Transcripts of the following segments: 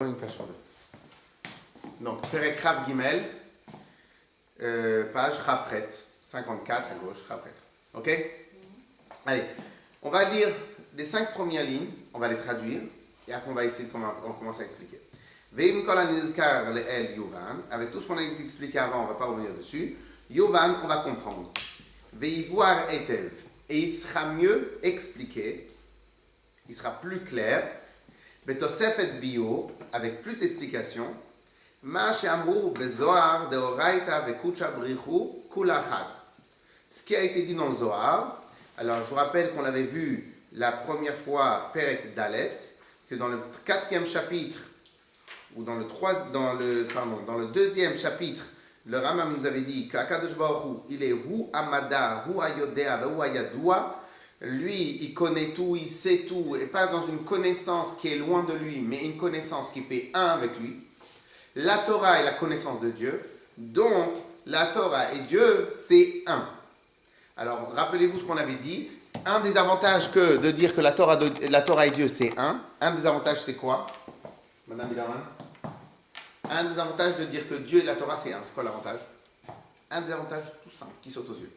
Une page sur deux. Donc, Perek Rav Gimel, page Rafret, 54 à gauche, Rafret. Ok? Allez, on va lire les 5 premières lignes, on va les traduire, et après on va essayer de commencer à expliquer. Veim kol hanizkar le'el Yuvan, avec tout ce qu'on a expliqué avant, on ne va pas revenir dessus. Yuvan, on va comprendre. Veivoir etev, et il sera mieux expliqué, il sera plus clair. Betosefet bio, avec plus d'explications. Ma she'amru bezohar deoraita vekucha brichu kulachat. Ce qui a été dit dans le Zohar. Alors, je vous rappelle qu'on l'avait vu la première fois, Perek Dalet, que dans le 4e chapitre, ou dans le 2e chapitre, le Rambam nous avait dit qu'Akadosh Baruch Hu, il est Hu Amada, Hu Ayodea, Hu Ayadua. Lui, il connaît tout, il sait tout, et pas dans une connaissance qui est loin de lui, mais une connaissance qui fait un avec lui. La Torah est la connaissance de Dieu, donc la Torah et Dieu, c'est un. Alors, rappelez-vous ce qu'on avait dit. Un des avantages que de dire que la Torah et Dieu, c'est un des avantages, c'est quoi, Madame Bilarman? Un des avantages de dire que Dieu et la Torah, c'est un. C'est quoi l'avantage? Un des avantages tout simple qui saute aux yeux.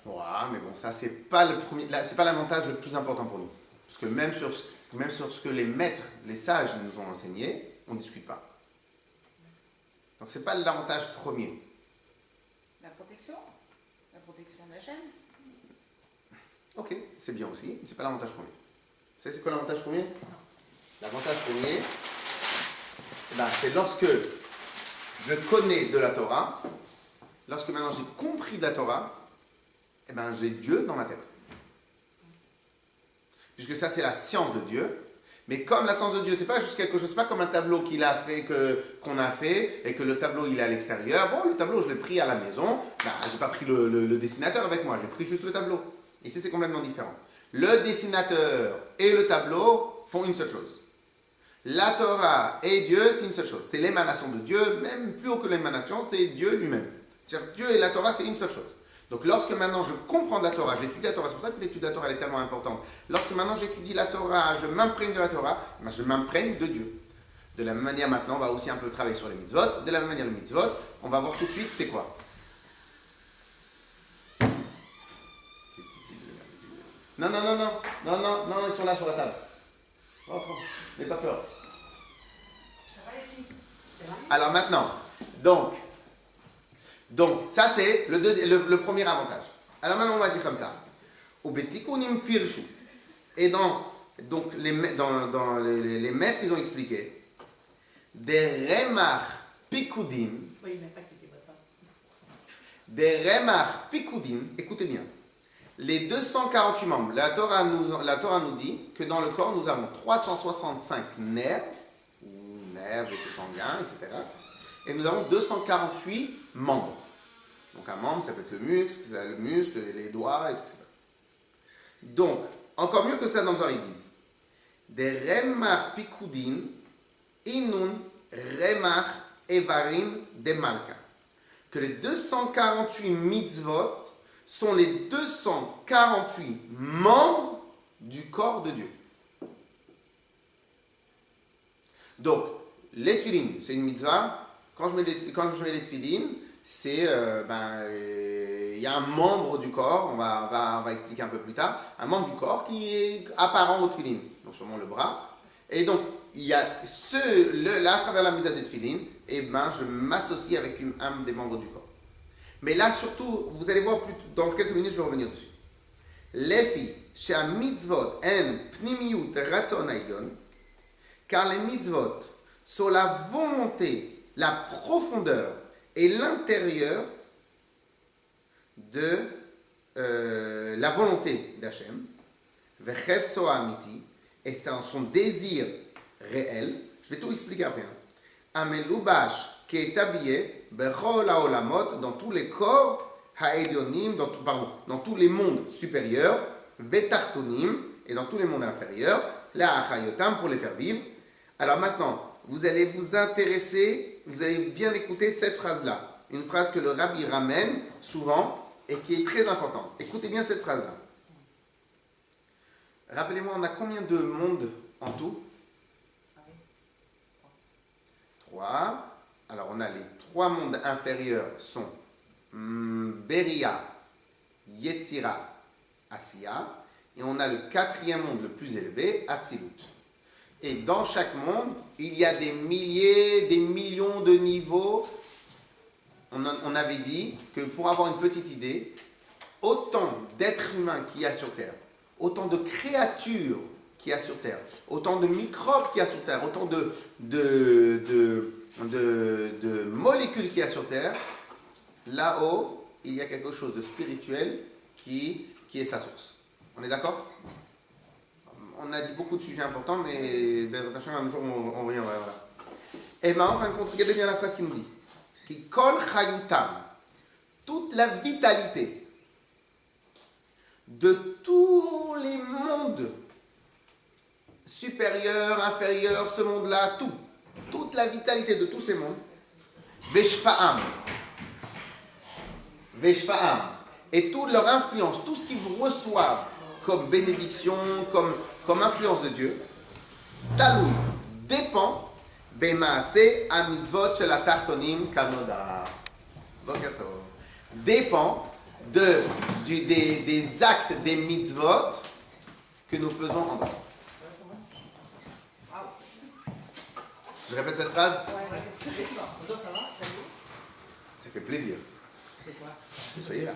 Ouais, mais bon, ça c'est pas le premier, c'est pas l'avantage le plus important pour nous, parce que même sur ce que les maîtres, les sages nous ont enseigné, on ne discute pas. Donc c'est pas l'avantage premier. La protection d'Hachem. Ok, c'est bien aussi, mais c'est pas l'avantage premier. Vous savez c'est quoi l'avantage premier? L'avantage premier, c'est lorsque je connais de la Torah, lorsque maintenant j'ai compris de la Torah. J'ai Dieu dans ma tête. Puisque ça, c'est la science de Dieu. Mais comme la science de Dieu, c'est pas juste quelque chose, c'est pas comme un tableau qu'on a fait, et que le tableau, il est à l'extérieur. Bon, le tableau, je l'ai pris à la maison. J'ai pas pris le dessinateur avec moi, j'ai pris juste le tableau. Ici, c'est complètement différent. Le dessinateur et le tableau font une seule chose. La Torah et Dieu, c'est une seule chose. C'est l'émanation de Dieu, même plus haut que l'émanation, c'est Dieu lui-même. C'est-à-dire, Dieu et la Torah, c'est une seule chose. Donc lorsque maintenant je comprends de la Torah, j'étudie la Torah, c'est pour ça que l'étude de la Torah elle est tellement importante. Lorsque maintenant j'étudie la Torah, je m'imprègne de la Torah, je m'imprègne de Dieu. De la même manière maintenant, on va aussi un peu travailler sur les mitzvot. De la même manière les mitzvot, on va voir tout de suite c'est quoi. Non, ils sont là sur la table. Oh, n'aie pas peur. Alors maintenant, donc, ça c'est le premier avantage. Alors maintenant, on va dire comme ça. Et donc les maîtres, ils ont expliqué. Des remach pikoudin. Oui, mais pas que c'était votre. Des remach pikoudin. Écoutez bien. Les 248 membres. La Torah nous dit que dans le corps, nous avons 365 nerfs, ou nerfs, vaisseaux sanguins, etc. Et nous avons 248 membres. Donc un membre, ça peut être le muscle, les doigts, et tout ça. Donc, encore mieux que ça dans le Zohar, ils disent des remach pikoudin, inun remach evarim de malka. Que les 248 mitzvot sont les 248 membres du corps de Dieu. Donc, les tefillin, c'est une mitzvah. Quand je mets les tefillin, c'est, il y a un membre du corps, on va expliquer un peu plus tard, un membre du corps qui est apparent au tefillin, donc sûrement le bras. Et donc, il y a là, à travers la mise des tefillin, je m'associe avec un des membres du corps. Mais là, surtout, vous allez voir, dans quelques minutes, je vais revenir dessus. Lefi, chez mitzvot, en pnimiyut ratzon hayon, car les mitzvot sont la volonté, la profondeur et l'intérieur de la volonté d'Hachem, vechefzo amiti, et c'est son désir réel. Je vais tout expliquer après. Amelubash, qui est habillé, bechol haolamot, dans tous les corps, haelyonim, dans tous les mondes supérieurs, vetartonim, et dans tous les mondes inférieurs, la achayotam, pour les faire vivre. Alors maintenant, vous allez vous intéresser, vous allez bien écouter cette phrase-là. Une phrase que le rabbi ramène souvent et qui est très importante. Écoutez bien cette phrase-là. Rappelez-moi, on a combien de mondes en tout? Ah oui. 3. Alors on a les 3 mondes inférieurs sont Beria, Yetzira, Asiya. Et on a le 4e monde le plus élevé, Atzilut. Et dans chaque monde, il y a des milliers, des millions de niveaux. On avait dit que pour avoir une petite idée, autant d'êtres humains qu'il y a sur Terre, autant de créatures qu'il y a sur Terre, autant de microbes qu'il y a sur Terre, autant de molécules qu'il y a sur Terre, là-haut, il y a quelque chose de spirituel qui est sa source. On est d'accord? On a dit beaucoup de sujets importants, mais un jour on reviendra. Voilà. Et bien, en fin de compte, regardez bien la phrase qui nous dit qui kol chayutam, toute la vitalité de tous les mondes supérieurs, inférieurs, ce monde-là, toute la vitalité de tous ces mondes, veshfa'am, et toute leur influence, tout ce qu'ils reçoivent comme bénédiction, comme influence de Dieu, taloui, dépend bemaase a mitzvot shel atartonim kanoda. Dépend des actes des mitzvot que nous faisons en bas. Je répète cette phrase. Ça fait plaisir. Vous soyez là.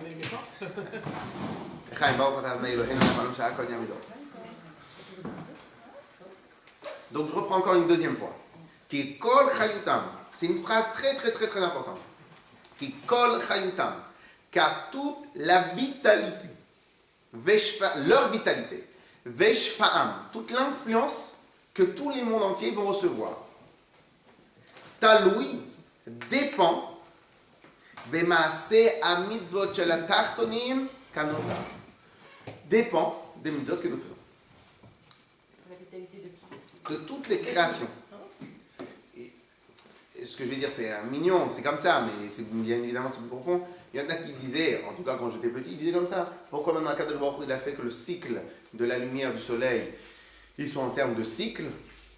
Donc je reprends encore une deuxième fois. Qui kol chayutam. C'est une phrase très très très très importante. Qui kol chayutam. Car toute la vitalité, leur vitalité, veshfa'am, toute l'influence que tous les mondes entiers vont recevoir, taloui, dépend bemaase a mitzvot shel atartonim kanoda. Dépend des mitzvot que nous faisons. La vitalité de qui? De toutes les créations. Et ce que je vais dire, c'est mignon, c'est comme ça, mais bien évidemment c'est plus profond. Il y en a qui disaient, en tout cas quand j'étais petit, ils disaient comme ça. Pourquoi maintenant Akadosh Baruch Hu, il a fait que le cycle de la lumière du soleil, ils sont en termes de cycle,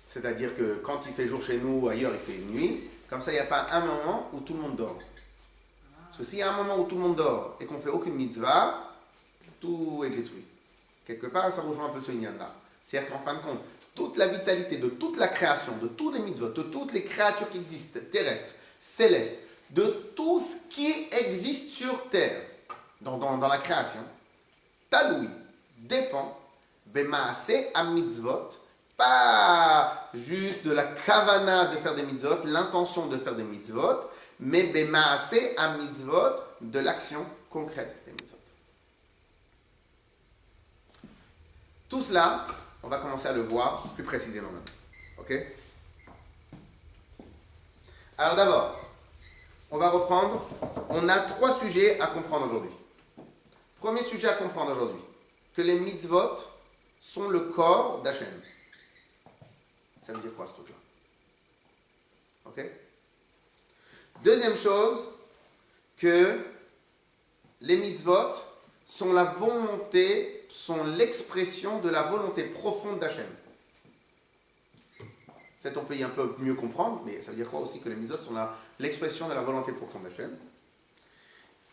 c'est-à-dire que quand il fait jour chez nous, ailleurs il fait nuit. Comme ça, il n'y a pas un moment où tout le monde dort. Parce que s'il y a un moment où tout le monde dort et qu'on ne fait aucune mitzvah, tout est détruit. Quelque part, ça rejoint un peu ce lien-là. C'est-à-dire qu'en fin de compte, toute la vitalité de toute la création, de tous les mitzvot, de toutes les créatures qui existent, terrestres, célestes, de tout ce qui existe sur Terre, dans la création, taloui, dépend, bemaase a mitzvot, pas juste de la kavana de faire des mitzvot, l'intention de faire des mitzvot, mais bemaase a mitzvot, de l'action concrète des mitzvot. Tout cela, on va commencer à le voir plus précisément maintenant. Ok? Alors d'abord, on va reprendre. On a 3 sujets à comprendre aujourd'hui. Premier sujet à comprendre aujourd'hui, que les mitzvot sont le corps d'Hachem. Ça veut dire quoi ce truc-là? Ok? Deuxième chose, que les mitzvot sont la volonté, sont l'expression de la volonté profonde d'Hachem. Peut-être on peut y un peu mieux comprendre, mais ça veut dire quoi aussi que les mitzvot sont l'expression de la volonté profonde d'Hachem.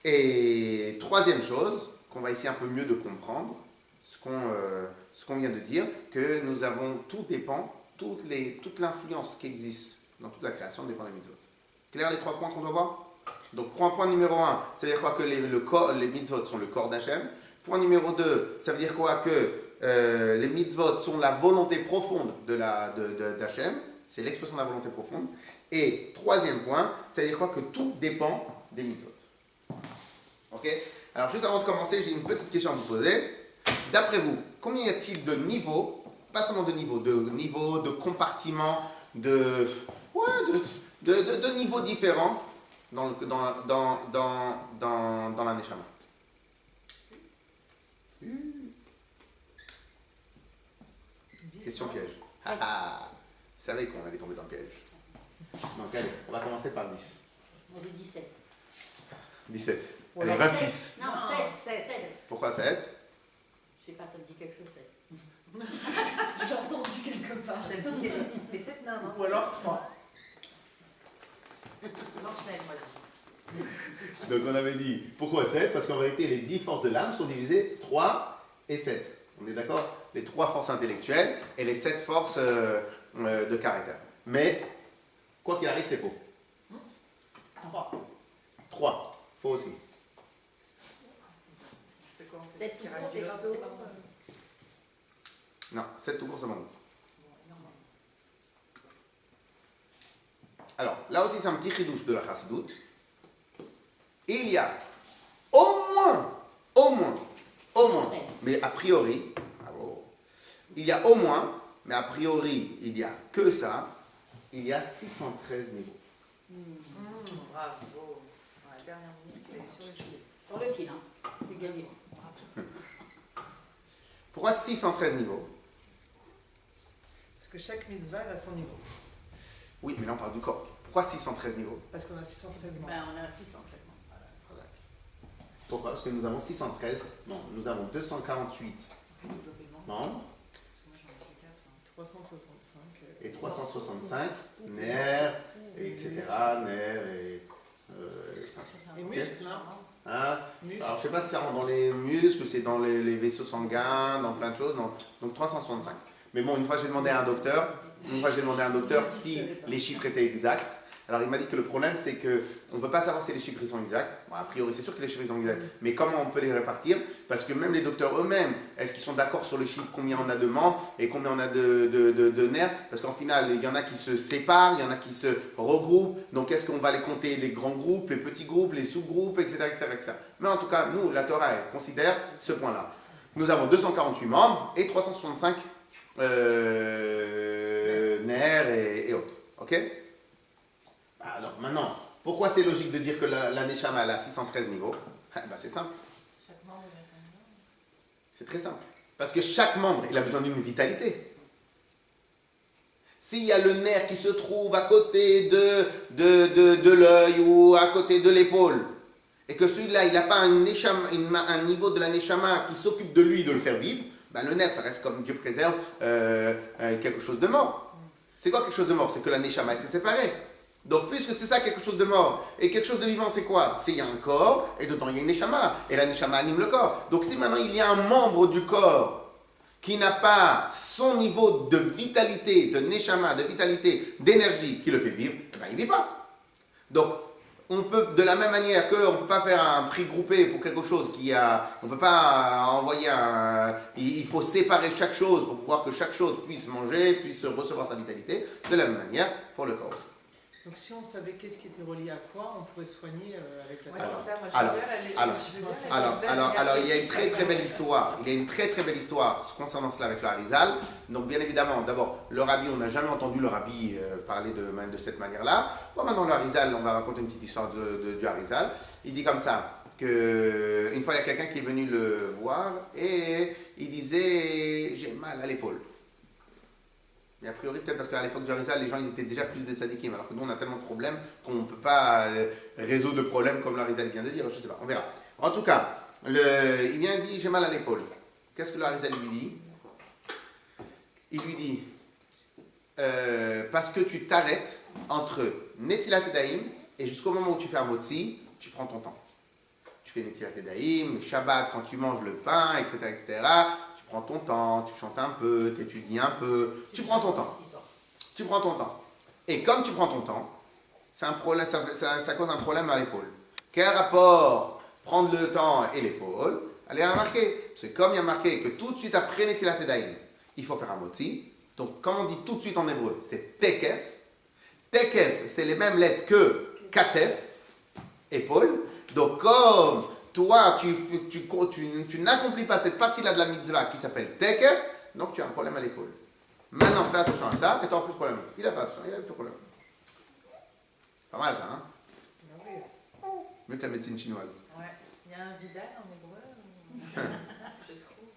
Et troisième chose, qu'on va essayer un peu mieux de comprendre, ce qu'on vient de dire, que nous avons, tout dépend, toute l'influence qui existe dans toute la création dépend des mitzvot. Clair les 3 points qu'on doit voir? Donc point numéro 1, ça veut dire quoi? Que les mitzvot sont le corps d'Hachem. Point numéro 2, ça veut dire quoi? Que les mitzvot sont la volonté profonde d'Hachem. C'est l'expression de la volonté profonde. Et troisième point, ça veut dire quoi? Que tout dépend des mitzvot. Ok? Alors juste avant de commencer, j'ai une petite question à vous poser. D'après vous, combien y a-t-il de niveaux, pas seulement de niveaux, de compartiments, de niveaux différents dans la Neshama? Question piège. Je savais qu'on allait tomber dans le piège. Donc allez, on va commencer par 10. On dit 17. 17. Allez, 26. Non, 7. Pourquoi 7? Je sais pas, ça me dit quelque chose, 7. Je l'ai entendu quelque part. Ça me dit les 7 nains, non? Ou alors 3. Blanche-Neige, moi je dis. Donc on avait dit, pourquoi 7? Parce qu'en vérité, les 10 forces de l'âme sont divisées 3 et 7. On est d'accord? Les 3 forces intellectuelles et les 7 forces de caractère. Mais, quoi qu'il arrive, c'est faux. 3. 3, faux aussi. C'est quoi? 7 tout court, c'est pas bon. Non, 7 tout court, c'est bon. Alors, là aussi, c'est un petit chidouche de la chassidoute. Il y a au moins, mais a priori, il y a au moins, mais a priori, il n'y a que ça, il y a 613 niveaux. Bravo. La dernière minute, il est sur le fil. Sur le fil, hein. J'ai gagné. Pourquoi 613 niveaux? Parce que chaque mitzvah elle a son niveau. Oui, mais là, on parle du corps. Pourquoi 613 niveaux? Parce qu'on a 613 membres. Ben, on a 600 traitements. Pourquoi? Parce que nous avons 613, non, nous avons 248 membres 365. et 365 nerfs, et etc. Nerfs et. Et ok. muscles, hein. Hein? Muscles. Alors, je ne sais pas si ça rentre dans les muscles, c'est dans les vaisseaux sanguins, dans plein de choses. Donc 365. Mais bon, une fois j'ai demandé à un docteur si les chiffres étaient exacts. Alors il m'a dit que le problème c'est qu'on ne peut pas savoir si les chiffres sont exacts. Bon, a priori c'est sûr que les chiffres sont exacts. Mais comment on peut les répartir? Parce que même les docteurs eux-mêmes, est-ce qu'ils sont d'accord sur le chiffre combien on a de membres et combien on a de nerfs? Parce qu'en final, il y en a qui se séparent, il y en a qui se regroupent. Donc est-ce qu'on va les compter les grands groupes, les petits groupes, les sous-groupes, etc., etc. Mais en tout cas, nous, la Torah elle considère ce point-là. Nous avons 248 membres et 365 nerfs et autres. Ok? Alors maintenant, pourquoi c'est logique de dire que la Neshama elle a 613 niveaux? C'est simple. Chaque membre de son nom. C'est très simple. Parce que chaque membre, il a besoin d'une vitalité. S'il y a le nerf qui se trouve à côté de l'œil ou à côté de l'épaule, et que celui-là, il n'a pas un niveau de la Neshama qui s'occupe de lui, de le faire vivre, le nerf, ça reste comme Dieu préserve quelque chose de mort. C'est quoi quelque chose de mort? C'est que la Neshama, elle s'est séparée. Donc, puisque c'est ça quelque chose de mort, et quelque chose de vivant, c'est quoi? C'est il y a un corps, et dedans il y a une Neshama, et la Neshama anime le corps. Donc, si maintenant il y a un membre du corps qui n'a pas son niveau de vitalité, de Neshama, de vitalité, d'énergie qui le fait vivre, il ne vit pas. Donc, on peut, de la même manière qu'on ne peut pas faire un prix groupé pour quelque chose on ne peut pas envoyer il faut séparer chaque chose pour pouvoir que chaque chose puisse manger, puisse recevoir sa vitalité, de la même manière pour le corps aussi. Donc si on savait qu'est-ce qui était relié à quoi, on pourrait soigner avec la Ouais, Torah. c'est ça, moi je veux bien la Alors, il y a une très très belle histoire. Il y a une très très belle histoire concernant cela avec le Harizal. Donc, bien évidemment, d'abord, le Rabbi, on n'a jamais entendu le Rabbi parler de cette manière-là. Bon, maintenant, le Harizal, on va raconter une petite histoire du Harizal. Il dit comme ça qu'une fois, il y a quelqu'un qui est venu le voir et il disait: j'ai mal à l'épaule. Mais a priori, peut-être parce qu'à l'époque du Harizal, les gens ils étaient déjà plus des sadikim, alors que nous on a tellement de problèmes qu'on ne peut pas résoudre le problème comme le Harizal vient de dire, je ne sais pas, on verra. En tout cas, il vient et dit: j'ai mal à l'épaule. Qu'est-ce que le Harizal lui dit? Il lui dit parce que tu t'arrêtes entre Netilat Daim et jusqu'au moment où tu fais un motzi, tu prends ton temps. Tu fais Netilat Daim, Shabbat, quand tu manges le pain, etc., etc., tu prends ton temps, tu chantes un peu, tu étudies un peu, tu prends ton temps. Tu prends ton temps. Et comme tu prends ton temps, c'est un problème, ça cause un problème à l'épaule. Quel rapport prendre le temps et l'épaule? Allez, remarquer. C'est comme il y a marqué que tout de suite après Netilat Daim, il faut faire un motzi. Donc, comme on dit tout de suite en hébreu, c'est tekef. Tekef, c'est les mêmes lettres que katef, épaule. Donc, comme toi, tu n'accomplis pas cette partie-là de la mitzvah qui s'appelle tekef, donc tu as un problème à l'épaule. Maintenant, fais attention à ça et tu n'auras plus de problème. Il a fait attention, il a plus de problème. Pas mal ça, hein? Mieux que la médecine chinoise. Ouais. Il y a un Vidal en hébreu. Je trouve.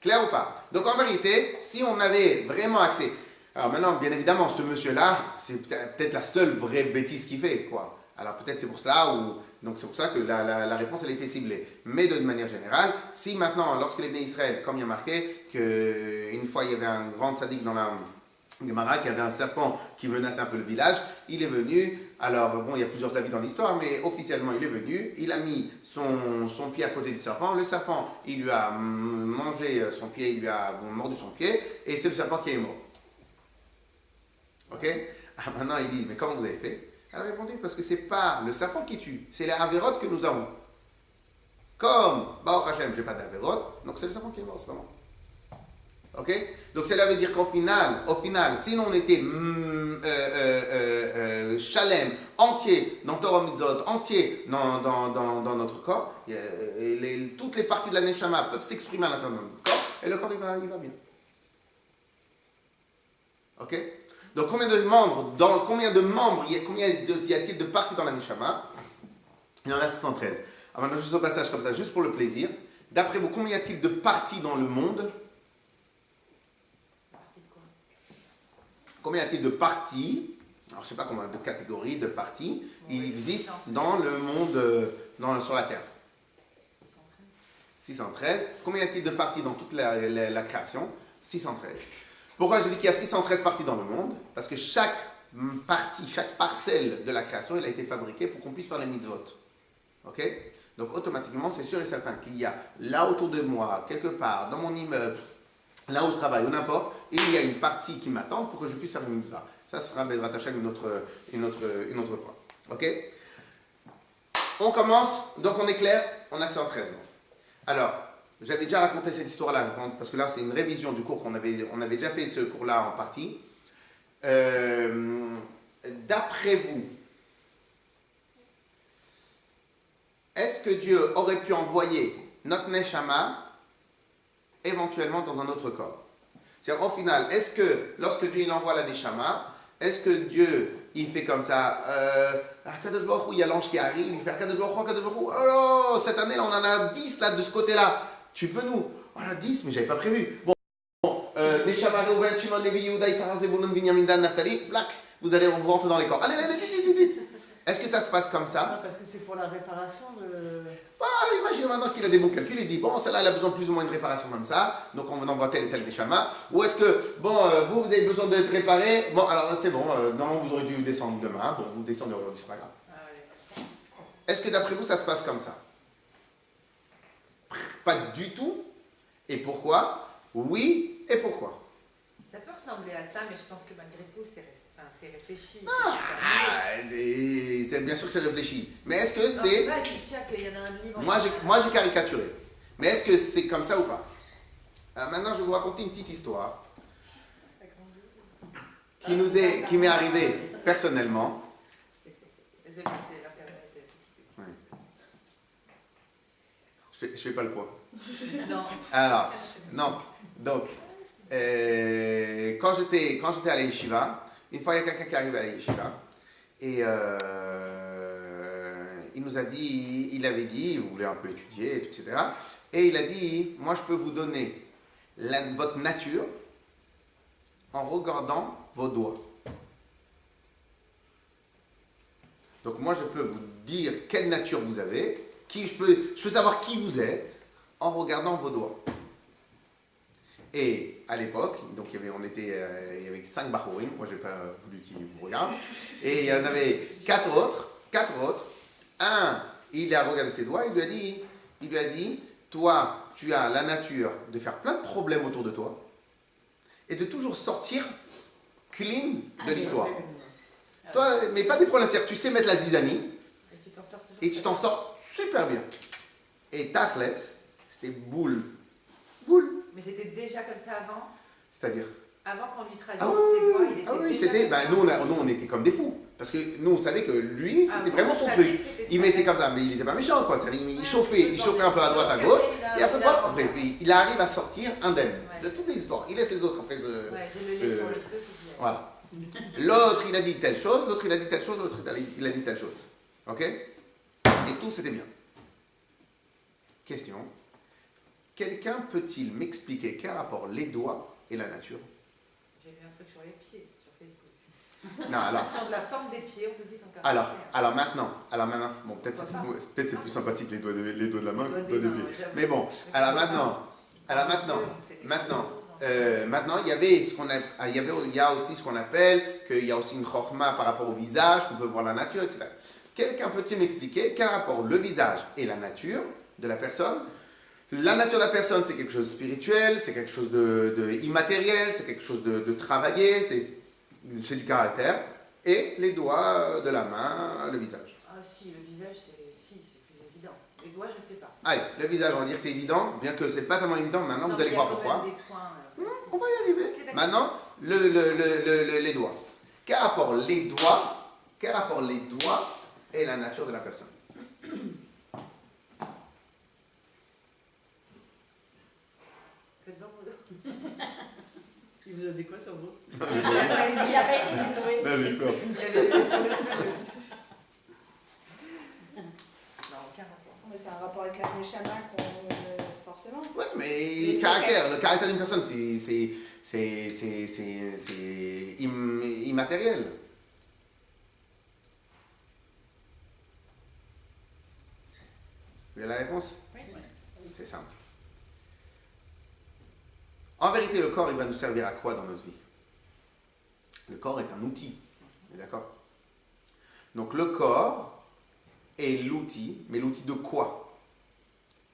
Clair ou pas? Donc en vérité, si on avait vraiment accès... Alors maintenant, bien évidemment, ce monsieur-là, c'est peut-être la seule vraie bêtise qu'il fait, quoi. Alors peut-être c'est pour cela, donc c'est pour ça que la réponse elle a été ciblée. Mais de manière générale, si maintenant, lorsque les Bnei Israël, comme il y a marqué, qu'une fois il y avait un grand tzaddik dans la Gemara, qui avait un serpent qui menaçait un peu le village, il est venu, alors bon il y a plusieurs avis dans l'histoire, mais officiellement il est venu, il a mis son pied à côté du serpent, le serpent il lui a mangé son pied, il lui a mordu son pied, et c'est le serpent qui est mort. Ok? Maintenant ils disent, mais comment vous avez fait? Elle a répondu, parce que c'est pas le serpent qui tue, c'est les avérotes que nous avons. Comme, Baruch Hashem, j'ai pas d'avérotes, donc c'est le serpent qui est mort, c'est pas moi. Ok? Donc cela veut dire qu'au final, si on était shalem, entier, dans Torah Mitzvot, entier dans notre corps, toutes les parties de la Neshama peuvent s'exprimer à l'intérieur de notre corps, et le corps il va bien. Ok? Donc combien de membres y a-t-il de parties dans la Neshama? Il y en a 613. Alors maintenant juste au passage comme ça, juste pour le plaisir. D'après vous, combien y a-t-il de parties dans le monde? Combien y a-t-il de parties? Alors je ne sais pas combien de catégories de parties il existe dans le monde, sur la Terre. 613. Combien y a-t-il de parties dans toute la création? 613. Pourquoi je dis qu'il y a 613 parties dans le monde? Parce que chaque partie, chaque parcelle de la création, elle a été fabriquée pour qu'on puisse faire les mitzvot. Ok? Donc automatiquement, c'est sûr et certain qu'il y a là autour de moi, quelque part, dans mon immeuble, là où je travaille ou n'importe, il y a une partie qui m'attend pour que je puisse faire une mitzvah. Ça sera Bezrat Hashem une autre fois. Ok? On commence, donc on est clair, on a 113 mots. Alors, j'avais déjà raconté cette histoire-là, parce que là c'est une révision du cours on avait déjà fait ce cours-là en partie. D'après vous, est-ce que Dieu aurait pu envoyer notre Neshama éventuellement dans un autre corps? C'est-à-dire, au final, est-ce que, lorsque Dieu il envoie la Neshama, est-ce que Dieu, il fait comme ça, Akadosh Baruch Hu, il y a l'ange qui arrive, il fait Akadosh Baruch Hu, Akadosh Baruch Hu, oh, cette année, là, on en a 10, là, de ce côté-là. Tu peux nous? Oh là, 10, mais j'avais pas prévu. Bon, Neshama, Reuven, Shimon, Levi, Yehuda, Issachar, Zebulun, Binyamin, Dan, Naphtali, plac, vous allez rentrer dans les corps. Allez, vite. Est-ce que ça se passe comme ça? Non, parce que c'est pour la réparation de... Bah, imagine maintenant qu'il a des bons calculs, il dit, bon, celle-là, elle a besoin de plus ou moins de réparation comme ça, donc on envoie tel et tel Neshama. Ou est-ce que, bon, vous avez besoin d'être réparé, bon, alors c'est bon, normalement vous aurez dû descendre demain, bon, vous descendez aujourd'hui, c'est pas grave. Est-ce que d'après vous, ça se passe comme ça? Pas du tout. Et pourquoi? Oui, et pourquoi? Ça peut ressembler à ça, mais je pense que malgré tout, c'est réfléchi. C'est bien sûr que c'est réfléchi. Mais est-ce que Non, c'est... pas qu'il y en a un livre. Moi, j'ai caricaturé. Mais est-ce que c'est comme ça ou pas? Alors maintenant, je vais vous raconter une petite histoire qui m'est arrivée personnellement. Ouais. Je fais pas le poids. Non. Alors, non. Donc, quand j'étais à la yeshiva, une fois il y a quelqu'un qui arrive à la yeshiva et il avait dit, il voulait un peu étudier, etc. Et il a dit, moi je peux vous donner votre nature en regardant vos doigts. Donc moi je peux vous dire quelle nature vous avez, je peux savoir qui vous êtes en regardant vos doigts. Et à l'époque, donc il y avait 5 Bahourim, moi j'ai pas voulu qu'ils vous regardent, et il y en avait 4 autres. Un, il a regardé ses doigts, il lui a dit, toi, tu as la nature de faire plein de problèmes autour de toi, et de toujours sortir clean de l'histoire. Toi, mais pas des problèmes, c'est-à-dire tu sais mettre la zizanie, et tu t'en sors super bien. Et Tachles, c'était boule. Mais c'était déjà comme ça avant? C'est-à-dire? Avant qu'on lui traduise ses doigts, il était oui, c'était. Nous, on était comme des fous. Parce que nous, on savait que lui, c'était vraiment son truc. Il mettait comme ça, mais il n'était pas méchant, quoi. Il chauffait un peu à droite, à gauche, et après, bref, il arrive à sortir indemne de toutes les histoires. Il laisse les autres après Voilà. L'autre, il a dit telle chose, l'autre, il a dit telle chose, l'autre, il a dit telle chose. Ok? Et tout, c'était bien. Question. Quelqu'un peut-il m'expliquer quel rapport les doigts et la nature? J'ai vu un truc sur les pieds, sur Facebook. Non, alors. Sur de la forme des pieds, on te dit qu'en caractère. Alors maintenant, bon, peut-être c'est plus sympathique les doigts de la main que les doigts des pieds. Mais bon, alors maintenant, il y a aussi ce qu'on appelle qu'il y a aussi une chorma par rapport au visage, qu'on peut voir la nature, etc. Quelqu'un peut-il m'expliquer quel rapport le visage et la nature de la personne? La nature de la personne, c'est quelque chose de spirituel, c'est quelque chose de immatériel, c'est quelque chose de travaillé, c'est du caractère. Et les doigts de la main, le visage. Ah si, le visage, c'est plus évident. Les doigts, je sais pas. Allez, le visage, on va dire que c'est évident, bien que c'est pas tellement évident. Maintenant, vous allez voir pourquoi. On va y arriver. Okay, maintenant, les doigts. Quel rapport les doigts et la nature de la personne? Il vous a dit quoi sur vous? Il a pas été ciseaué. D'accord. Non, aucun rapport. Mais c'est un rapport avec la neshama forcément. Oui, mais le caractère d'une personne, c'est immatériel. Vous avez la réponse? Oui. C'est simple. En vérité, le corps, il va nous servir à quoi dans notre vie? Le corps est un outil. On est d'accord? Donc le corps est l'outil, mais l'outil de quoi?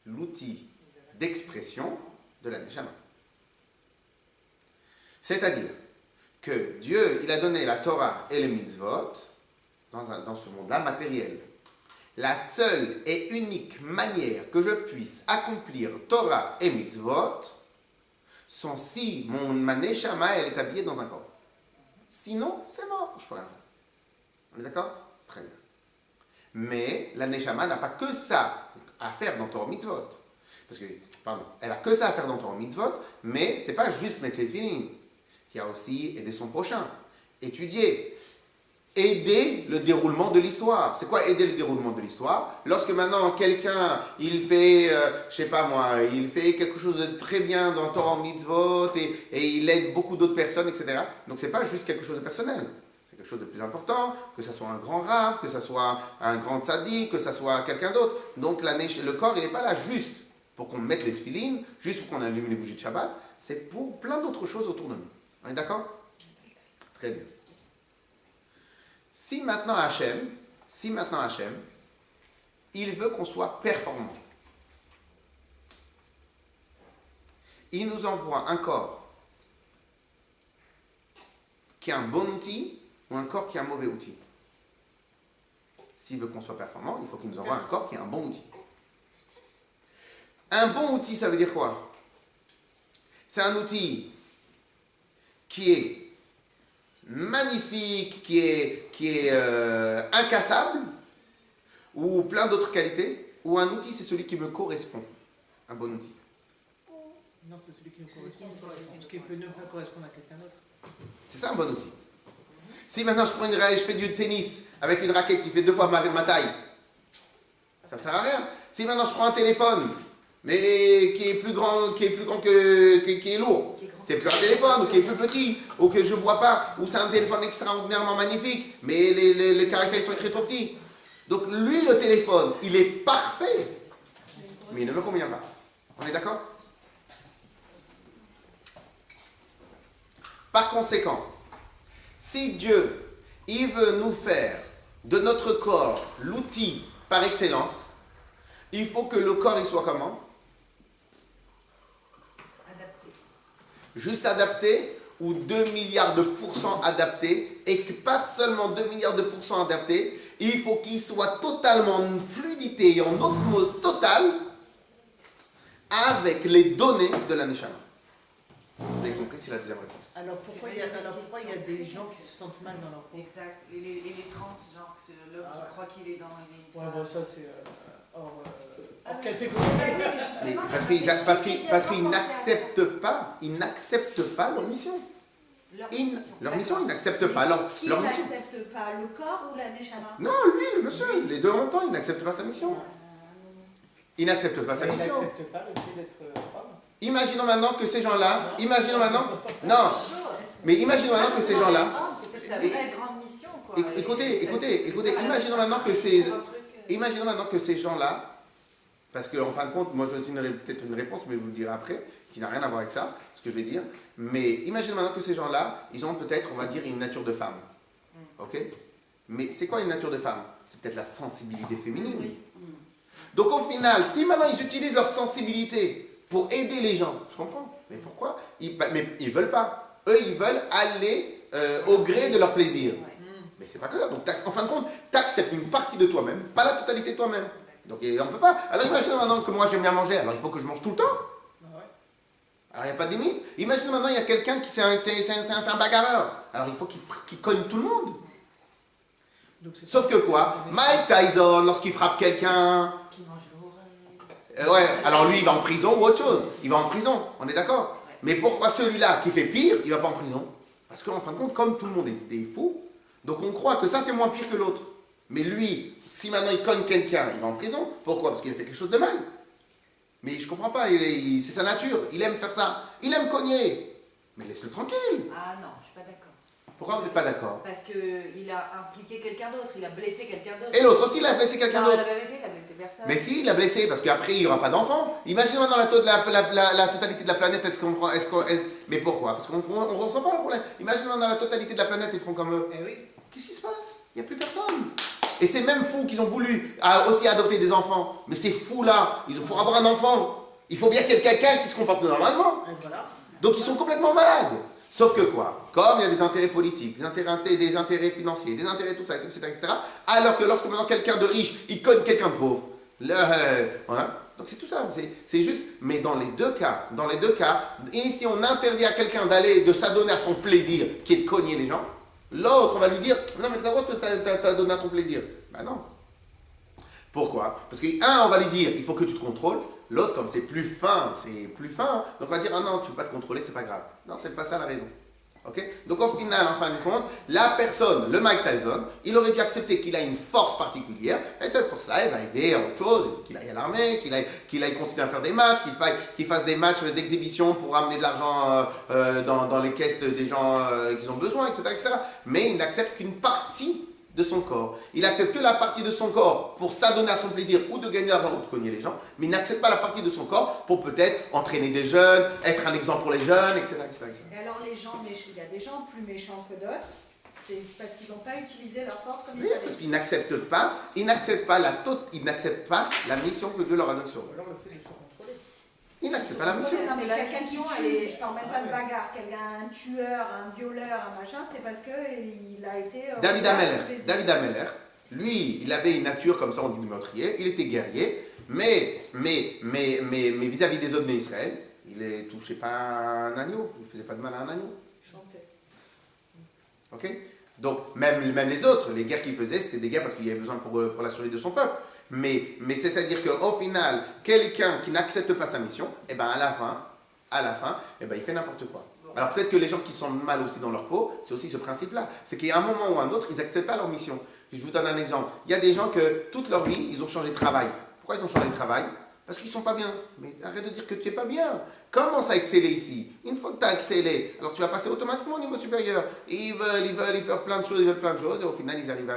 L'outil d'expression de la neshama. C'est-à-dire que Dieu, il a donné la Torah et les mitzvot dans ce monde-là matériel. La seule et unique manière que je puisse accomplir Torah et mitzvot sont si ma neshama elle est habillée dans un corps. Sinon, c'est mort, je ne peux rien faire. On est d'accord? Très bien. Mais la neshama n'a pas que ça à faire dans Torah mitzvot. Parce que, elle a que ça à faire dans Torah mitzvot, mais c'est pas juste mettre les tefillin. Il y a aussi aider son prochain, étudier, aider le déroulement de l'histoire. C'est quoi aider le déroulement de l'histoire? Lorsque maintenant quelqu'un, il fait, je sais pas moi, il fait quelque chose de très bien dans Torah mitzvot et il aide beaucoup d'autres personnes, etc. Donc c'est pas juste quelque chose de personnel. C'est quelque chose de plus important, que ce soit un grand rav, que ce soit un grand tzaddik, que ce soit quelqu'un d'autre. Donc le corps, il n'est pas là juste pour qu'on mette les tefillin, juste pour qu'on allume les bougies de Shabbat. C'est pour plein d'autres choses autour de nous. On est d'accord? Très bien. Si maintenant Hachem, il veut qu'on soit performant, il nous envoie un corps qui est un bon outil ou un corps qui est un mauvais outil. S'il veut qu'on soit performant, il faut qu'il nous envoie un corps qui est un bon outil. Un bon outil, ça veut dire quoi? C'est un outil qui est magnifique, qui est incassable, ou plein d'autres qualités, ou un outil, c'est celui qui me correspond. Un bon outil. Non, c'est celui qui nous correspond. Ce qui peut ne pas correspondre à quelqu'un d'autre. C'est ça un bon outil. Si maintenant je fais du tennis avec une raquette qui fait 2 fois ma taille, ça ne sert à rien. Si maintenant je prends un téléphone, mais qui est plus grand qui est lourd, c'est plus un téléphone, ou qui est plus petit, ou que je ne vois pas, ou c'est un téléphone extraordinairement magnifique, mais les caractères sont écrits trop petits. Donc lui, le téléphone, il est parfait, mais il ne me convient pas. On est d'accord? Par conséquent, si Dieu, il veut nous faire de notre corps l'outil par excellence, il faut que le corps, il soit comment? Juste adapté, ou 2 milliards de % adapté, et que pas seulement 2 milliards de % adapté, il faut qu'il soit totalement en fluidité et en osmose totale avec les données de la Neshama. Vous avez compris que c'est la deuxième réponse. Alors pourquoi il y a des gens qui se sentent mal dans leur peau? Exact. Et les trans, genre l'homme qui croit qu'il est dans les... Ouais, bon, ça c'est hors catégorie. Mais parce qu'ils n'acceptent pas, leur mission. Leur mission, ils n'acceptent pas leur Qui mission. n'accepte pas, le corps ou la neshama? Non, lui, le monsieur, les deux en même temps, il n'accepte pas sa mission. Il n'accepte pas sa Il mission. n'accepte pas le fait d'être homme. Imaginons maintenant que ces gens-là, mais imaginons maintenant que ces gens-là, sa vraie grande mission, quoi. Écoutez, imaginons maintenant que ces gens-là, parce qu'en fin de compte, moi je donne peut-être une réponse, mais je vous le dirai après, qui n'a rien à voir avec ça, ce que je vais dire. Mais imaginons maintenant que ces gens-là, ils ont peut-être, on va dire, une nature de femme. Ok? Mais c'est quoi une nature de femme? C'est peut-être la sensibilité féminine. Oui. Donc au final, si maintenant ils utilisent leur sensibilité pour aider les gens, je comprends. Mais pourquoi? Mais ils veulent pas. Eux, ils veulent aller au gré de leur plaisir. Ouais. Mais c'est pas que ça. Donc en fin de compte, t'acceptes une partie de toi-même, pas la totalité de toi-même. Donc on peut pas. Alors imagine maintenant que moi j'aime bien manger, alors il faut que je mange tout le temps. Alors il n'y a pas de limite. Imagine maintenant il y a quelqu'un qui c'est un bagarreur. Alors il faut qu'il cogne tout le monde. Donc, c'est Sauf que quoi? Mike Tyson, lorsqu'il frappe quelqu'un, Qui mange l'oreille. ouais, alors lui il va en prison ou autre chose. Il va en prison, on est d'accord? Mais pourquoi celui-là qui fait pire, il va pas en prison? Parce qu'en fin de compte, comme tout le monde est des fous, donc on croit que ça c'est moins pire que l'autre. Mais lui, si maintenant il cogne quelqu'un, il va en prison. Pourquoi? Parce qu'il a fait quelque chose de mal. Mais je comprends pas, c'est sa nature, il aime faire ça. Il aime cogner. Mais laisse-le tranquille. Ah non, je suis pas d'accord. Pourquoi vous n'êtes pas d'accord? Parce qu'il a impliqué quelqu'un d'autre, il a blessé quelqu'un d'autre. Et l'autre aussi, il a blessé quelqu'un d'autre. Non, la vérité, il a blessé personne. Mais si, il a blessé, parce qu'après, il n'y aura pas d'enfant. Imaginez maintenant la totalité de la planète, mais pourquoi? Parce qu'on ne ressent pas le problème. Imaginez maintenant la totalité de la planète, ils font comme eux. Eh oui. Qu'est-ce qui se passe? Il n'y a plus personne. Et ces mêmes fous qu'ils ont voulu aussi adopter des enfants. Mais ces fous-là, pour avoir un enfant, il faut bien qu'il y ait quelqu'un qui se comporte normalement. Et voilà. Donc ils sont complètement malades. Sauf que quoi? Comme il y a des intérêts politiques, des intérêts financiers, des intérêts tout ça, etc., etc., alors que lorsque maintenant quelqu'un de riche, il cogne quelqu'un de pauvre. Voilà. Donc c'est tout ça, c'est juste. Mais dans les deux cas, et si on interdit à quelqu'un de s'adonner à son plaisir, qui est de cogner les gens, l'autre va lui dire, non mais t'as le droit de t'adonner à ton plaisir. Ben non. Pourquoi? Parce qu'un, on va lui dire, il faut que tu te contrôles. L'autre, comme c'est plus fin, donc on va dire, ah non, tu ne peux pas te contrôler, c'est pas grave. Non, c'est pas ça la raison. Ok? Donc au final, en fin de compte, la personne, le Mike Tyson, il aurait dû accepter qu'il a une force particulière, et cette force-là, elle va aider à autre chose, qu'il aille à l'armée, qu'il aille continuer à faire des matchs, qu'il fasse des matchs d'exhibition pour amener de l'argent dans les caisses des gens qui ont besoin, etc., etc. Mais il n'accepte qu'une partie de son corps. Il accepte que la partie de son corps pour s'adonner à son plaisir ou de gagner de l'argent ou de cogner les gens, mais il n'accepte pas la partie de son corps pour peut-être entraîner des jeunes, être un exemple pour les jeunes, etc., etc., etc. Et alors les gens méchants, il y a des gens plus méchants que d'autres, c'est parce qu'ils n'ont pas utilisé leur force comme Oui, il fallait. parce qu'ils n'acceptent pas la mission que Dieu leur a donnée sur eux. Ou alors le fait de se contrôler. Ils n'acceptent pas la mission. Non mais La quelqu'un qui mission, tue, elle est- je parle même pas de bagarre, quelqu'un, un tueur, un violeur, un machin, c'est parce qu'il a été... David au-delà de Ameller, ses plaisirs. David Ameller, lui, il avait une nature comme ça, on dit de meurtrier, il était guerrier, mais vis-à-vis des autres d'Israël, il ne touchait pas un agneau, il ne faisait pas de mal à un agneau. Chanter. Ok? Donc, même les autres, les guerres qu'il faisait, c'était des guerres parce qu'il y avait besoin pour la survie de son peuple. Mais c'est-à-dire qu'au final, quelqu'un qui n'accepte pas sa mission, eh ben à la fin, eh ben il fait n'importe quoi. Alors peut-être que les gens qui sont mal aussi dans leur peau, c'est aussi ce principe-là. C'est qu'il y a un moment ou un autre, ils n'acceptent pas leur mission. Je vous donne un exemple. Il y a des gens que toute leur vie, ils ont changé de travail. Pourquoi ils ont changé de travail? Parce qu'ils ne sont pas bien. Mais arrête de dire que tu n'es pas bien. Commence à exceller ici. Une fois que tu as excellé, alors tu vas passer automatiquement au niveau supérieur. Et ils veulent faire plein de choses, et au final, ils n'arrivent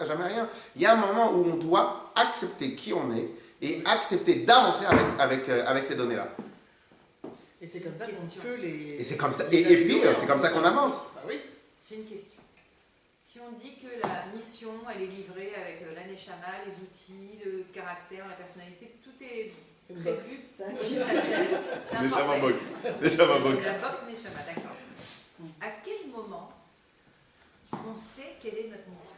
jamais à rien. Il y a un moment où on doit accepter qui on est et accepter d'avancer avec ces données-là. Et c'est comme ça qu'on peut les... Et c'est comme ça, et pire, c'est comme ça qu'on avance. Bah oui. J'ai une question. Si on dit que la mission, elle est livrée avec l'aneshama, les outils, le caractère, la personnalité, tout est C'est une prévu. box. C'est un C'est un Neshama forfait. box. Neshama box. La box Neshama, d'accord. À quel moment on sait quelle est notre mission?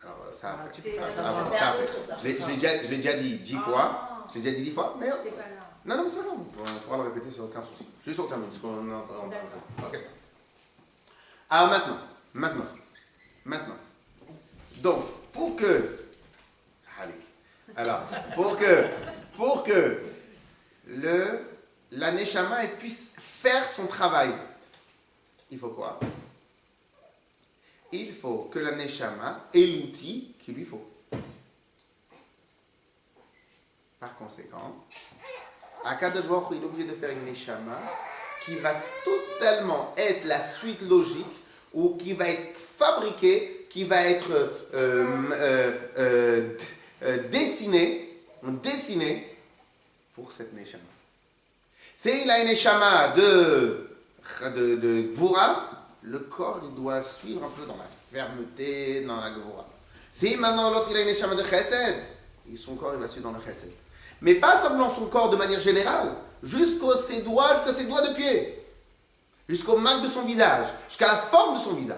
Alors ça après. C'est- Ça après. Je l'ai déjà dit 10 fois. Je l'ai déjà dit 10 fois, mais... J'étais pas là. Non, mais c'est pas grave. On pourra le répéter sans aucun souci. Juste au terme, parce qu'on est en train de... D'accord. Ok. Alors maintenant. Donc, pour que la Neshama elle puisse faire son travail, il faut quoi? Il faut que la Neshama ait l'outil qu'il lui faut. Par conséquent, Akadosh Baruch Hu, il est obligé de faire une Neshama qui va totalement être la suite logique ou qui va être fabriqué, qui va être dessiné pour cette Neshama. S'il a une Neshama de Gvura, le corps il doit suivre un peu dans la fermeté, dans la Gvura. Si maintenant l'autre il a une Neshama de Chesed, son corps il va suivre dans le Chesed. Mais pas simplement son corps de manière générale, jusqu'à ses doigts de pied, jusqu'aux marques de son visage, jusqu'à la forme de son visage.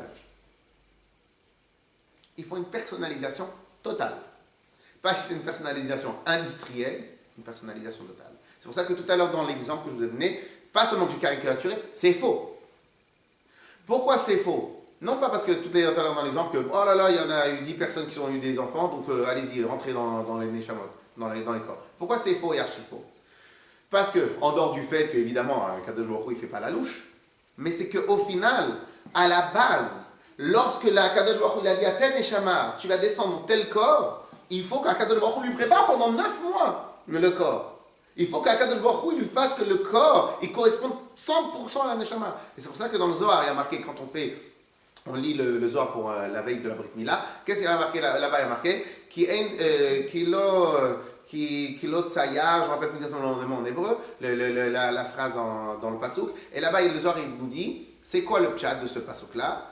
Il faut une personnalisation totale. Pas si c'est une personnalisation industrielle, une personnalisation totale. C'est pour ça que tout à l'heure, dans l'exemple que je vous ai donné, pas seulement que j'ai caricaturé, c'est faux. Pourquoi c'est faux? Non pas parce que tout à l'heure dans l'exemple, que oh là là, il y en a eu 10 personnes qui ont eu des enfants, donc allez-y, rentrez dans les Neshamot, dans les corps. Pourquoi c'est faux et archi faux? Parce que, en dehors du fait qu'évidemment, Kadosh Baruch Hu, il ne fait pas la louche, mais c'est qu'au final, à la base, lorsque la Kadosh Baruch Hu, il a dit à tel Neshama, tu vas descendre dans tel corps, il faut qu'Akadosh Baruch Hu lui prépare pendant 9 mois le corps. Il faut qu'Akadosh Baruch Hu, il lui fasse que le corps, il corresponde 100% à la Neshama. Et c'est pour ça que dans le Zohar, il y a marqué, quand on lit le Zohar pour la veille de la Brit Mila, qu'est-ce qu'il y a marqué là-bas? Il y a marqué Kilo Tsayar, je ne me rappelle plus exactement le mot en hébreu, la phrase dans le Pasuk. Et là-bas, le Zohar, il vous dit, c'est quoi le pshat de ce Pasuk-là?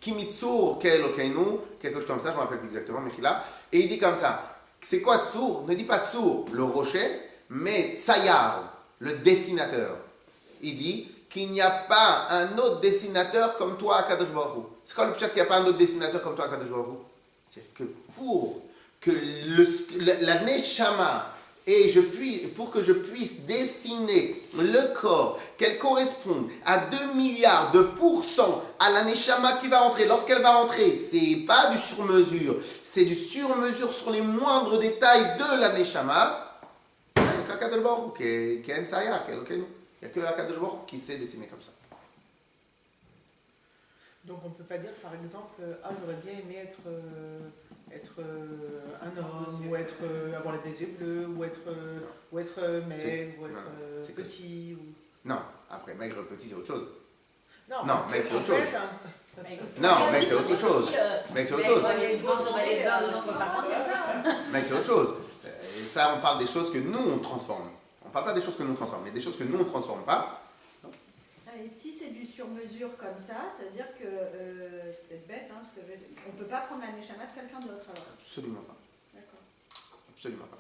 Kimitsur Kelokeinu, quelque chose comme ça, je ne me rappelle plus exactement, mais qu'il a. Et il dit comme ça, c'est quoi Tsur? Ne dit pas Tsur, le rocher, mais Tsayar, le dessinateur. Il dit qu'il n'y a pas un autre dessinateur comme toi à Kadosh Baruch Hu. C'est quoi le pshat qu'il n'y a pas un autre dessinateur comme toi à Kadosh Baruch Hu? C'est que pour que la Neshama pour que je puisse dessiner le corps, qu'elle corresponde à 2 milliards de pourcents à la Neshama qui va rentrer. Lorsqu'elle va rentrer, c'est pas du sur-mesure, c'est du sur-mesure sur les moindres détails de la Neshama. Il n'y a qu'Akadosh Baruch Hu qui est un Sayar, il n'y a que Akadosh Baruch Hu qui sait dessiner comme ça. Donc on ne peut pas dire par exemple, j'aurais bien aimé être un homme, ou avoir des yeux bleus, ou être maigre, ou être petit. Non, après maigre, petit, c'est autre chose. Non, mec, c'est autre chose. Non, mec, c'est autre chose. Mec, c'est autre chose. Mec, c'est autre chose. Et ça, on parle des choses que nous, on transforme. On ne parle pas des choses que nous transformons, mais des choses que nous, on ne transforme pas. Et si c'est du sur-mesure comme ça veut dire que, c'est peut-être bête, hein, on ne peut pas prendre la Neshama de quelqu'un d'autre alors? Absolument pas. D'accord. Absolument pas.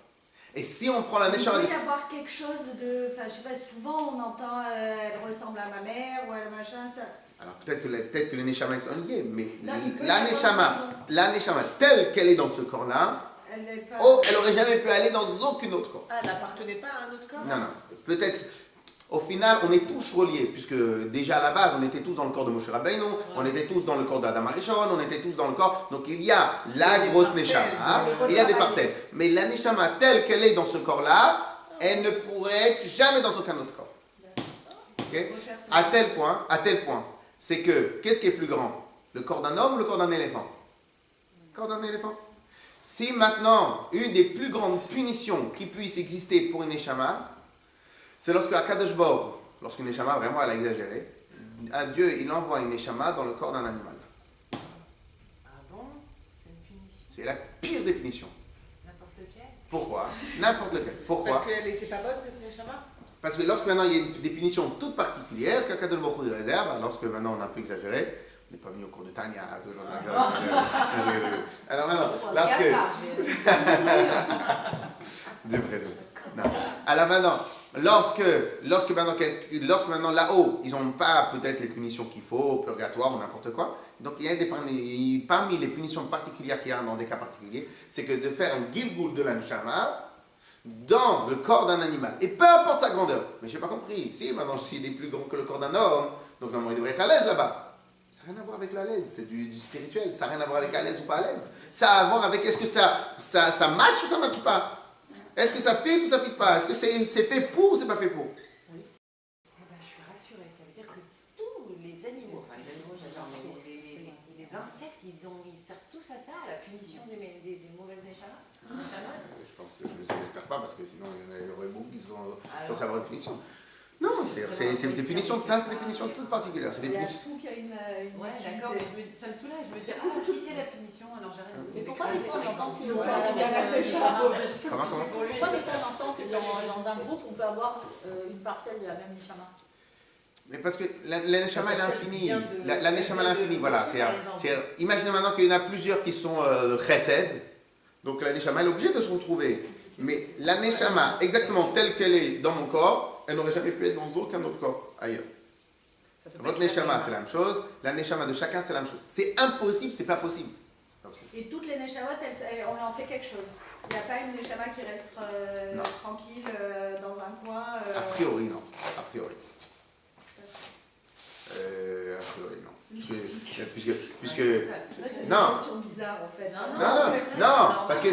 Et si on prend la Neshama... Il peut y avoir quelque chose de... Enfin, je sais pas, souvent on entend elle ressemble à ma mère ou à machin, ça... Alors peut-être que les Neshama sont liés, mais Non, la Neshama telle qu'elle est dans ce corps-là, elle n'aurait jamais pu aller dans aucun autre corps. Ah, elle n'appartenait pas à un autre corps? Non. Peut-être... Au final, on est tous reliés, puisque déjà à la base, on était tous dans le corps de Moshe Rabbeinu, on était tous dans le corps d'Adam Arishon, on était tous dans le corps... Donc il y a la grosse Neshama, il y a des parcelles. Mais la Neshama telle qu'elle est dans ce corps-là, elle ne pourrait être jamais dans aucun autre corps. Okay? À tel point, c'est que, qu'est-ce qui est plus grand? Le corps d'un homme ou le corps d'un éléphant? Le corps d'un éléphant. Si maintenant, une des plus grandes punitions qui puisse exister pour une Neshama, c'est lorsque Akadosh Baruch Hu, lorsqu'une Neshama vraiment elle a exagéré, à Dieu il envoie une Neshama dans le corps d'un animal. Ah bon? C'est une punition. C'est la pire des punitions. N'importe lequel? Pourquoi? N'importe lequel. Pourquoi? Parce qu'elle n'était pas bonne cette Neshama? Parce que lorsque maintenant il y a des punitions toutes particulières qu'Akadosh Baruch Hu réserve, lorsque maintenant on a un peu exagéré, on n'est pas venu au cours de Tanya, toujours exagéré. Alors maintenant, lorsque... Non. Alors maintenant, lorsque maintenant là-haut, ils n'ont pas peut-être les punitions qu'il faut, purgatoire ou n'importe quoi. Donc il y a parmi les punitions particulières qu'il y a dans des cas particuliers, c'est que de faire un gilgul de la neshama dans le corps d'un animal. Et peu importe sa grandeur. Mais je n'ai pas compris. Si maintenant s'il est plus grand que le corps d'un homme, donc normalement il devrait être à l'aise là-bas. Ça n'a rien à voir avec la l'aise, c'est du spirituel. Ça n'a rien à voir avec à l'aise ou pas à l'aise. Ça a à voir avec est-ce que ça match ou ça ne match pas. Est-ce que ça fit ou ça ne fit pas? Est-ce que c'est fait pour ou c'est pas fait pour? Oui. Eh ben, je suis rassurée. Ça veut dire que tous les animaux, enfin les animaux, j'adore, mais les insectes, ils servent tous à ça, à la punition des mauvaises Neshamas. Je pense que j'espère pas parce que sinon il y aurait beaucoup qui sont sans savoir une punition. Non, c'est des punitions, ça c'est des punitions toutes particulières. C'est des Il y a punitions. tout qui a une Ouais, utilité. d'accord, mais ça me soulage. Je me dis, ah, si c'est la punition, alors j'arrête de Mais pourquoi des fois on entend que Ouais, dans il y en a déjà. Comment pourquoi des fois on entend que dans un groupe on peut avoir une parcelle de la même neshama? Mais parce que la neshama elle est infinie. La neshama elle est infinie, voilà. Imaginez maintenant qu'il y en a plusieurs qui sont chesed. Donc la neshama elle est obligée de se retrouver. Mais la neshama, exactement telle qu'elle est dans mon corps, elle n'aurait jamais pu être dans aucun autre corps ailleurs. Votre neshama c'est la même chose, la neshama de chacun c'est la même chose. C'est impossible, c'est pas possible. Et toutes les neshamot, on en fait quelque chose. Il n'y a pas une neshama qui reste tranquille dans un coin. A priori, non. A priori. A priori, non. Puisque C'est non. une question bizarre en fait. Parce que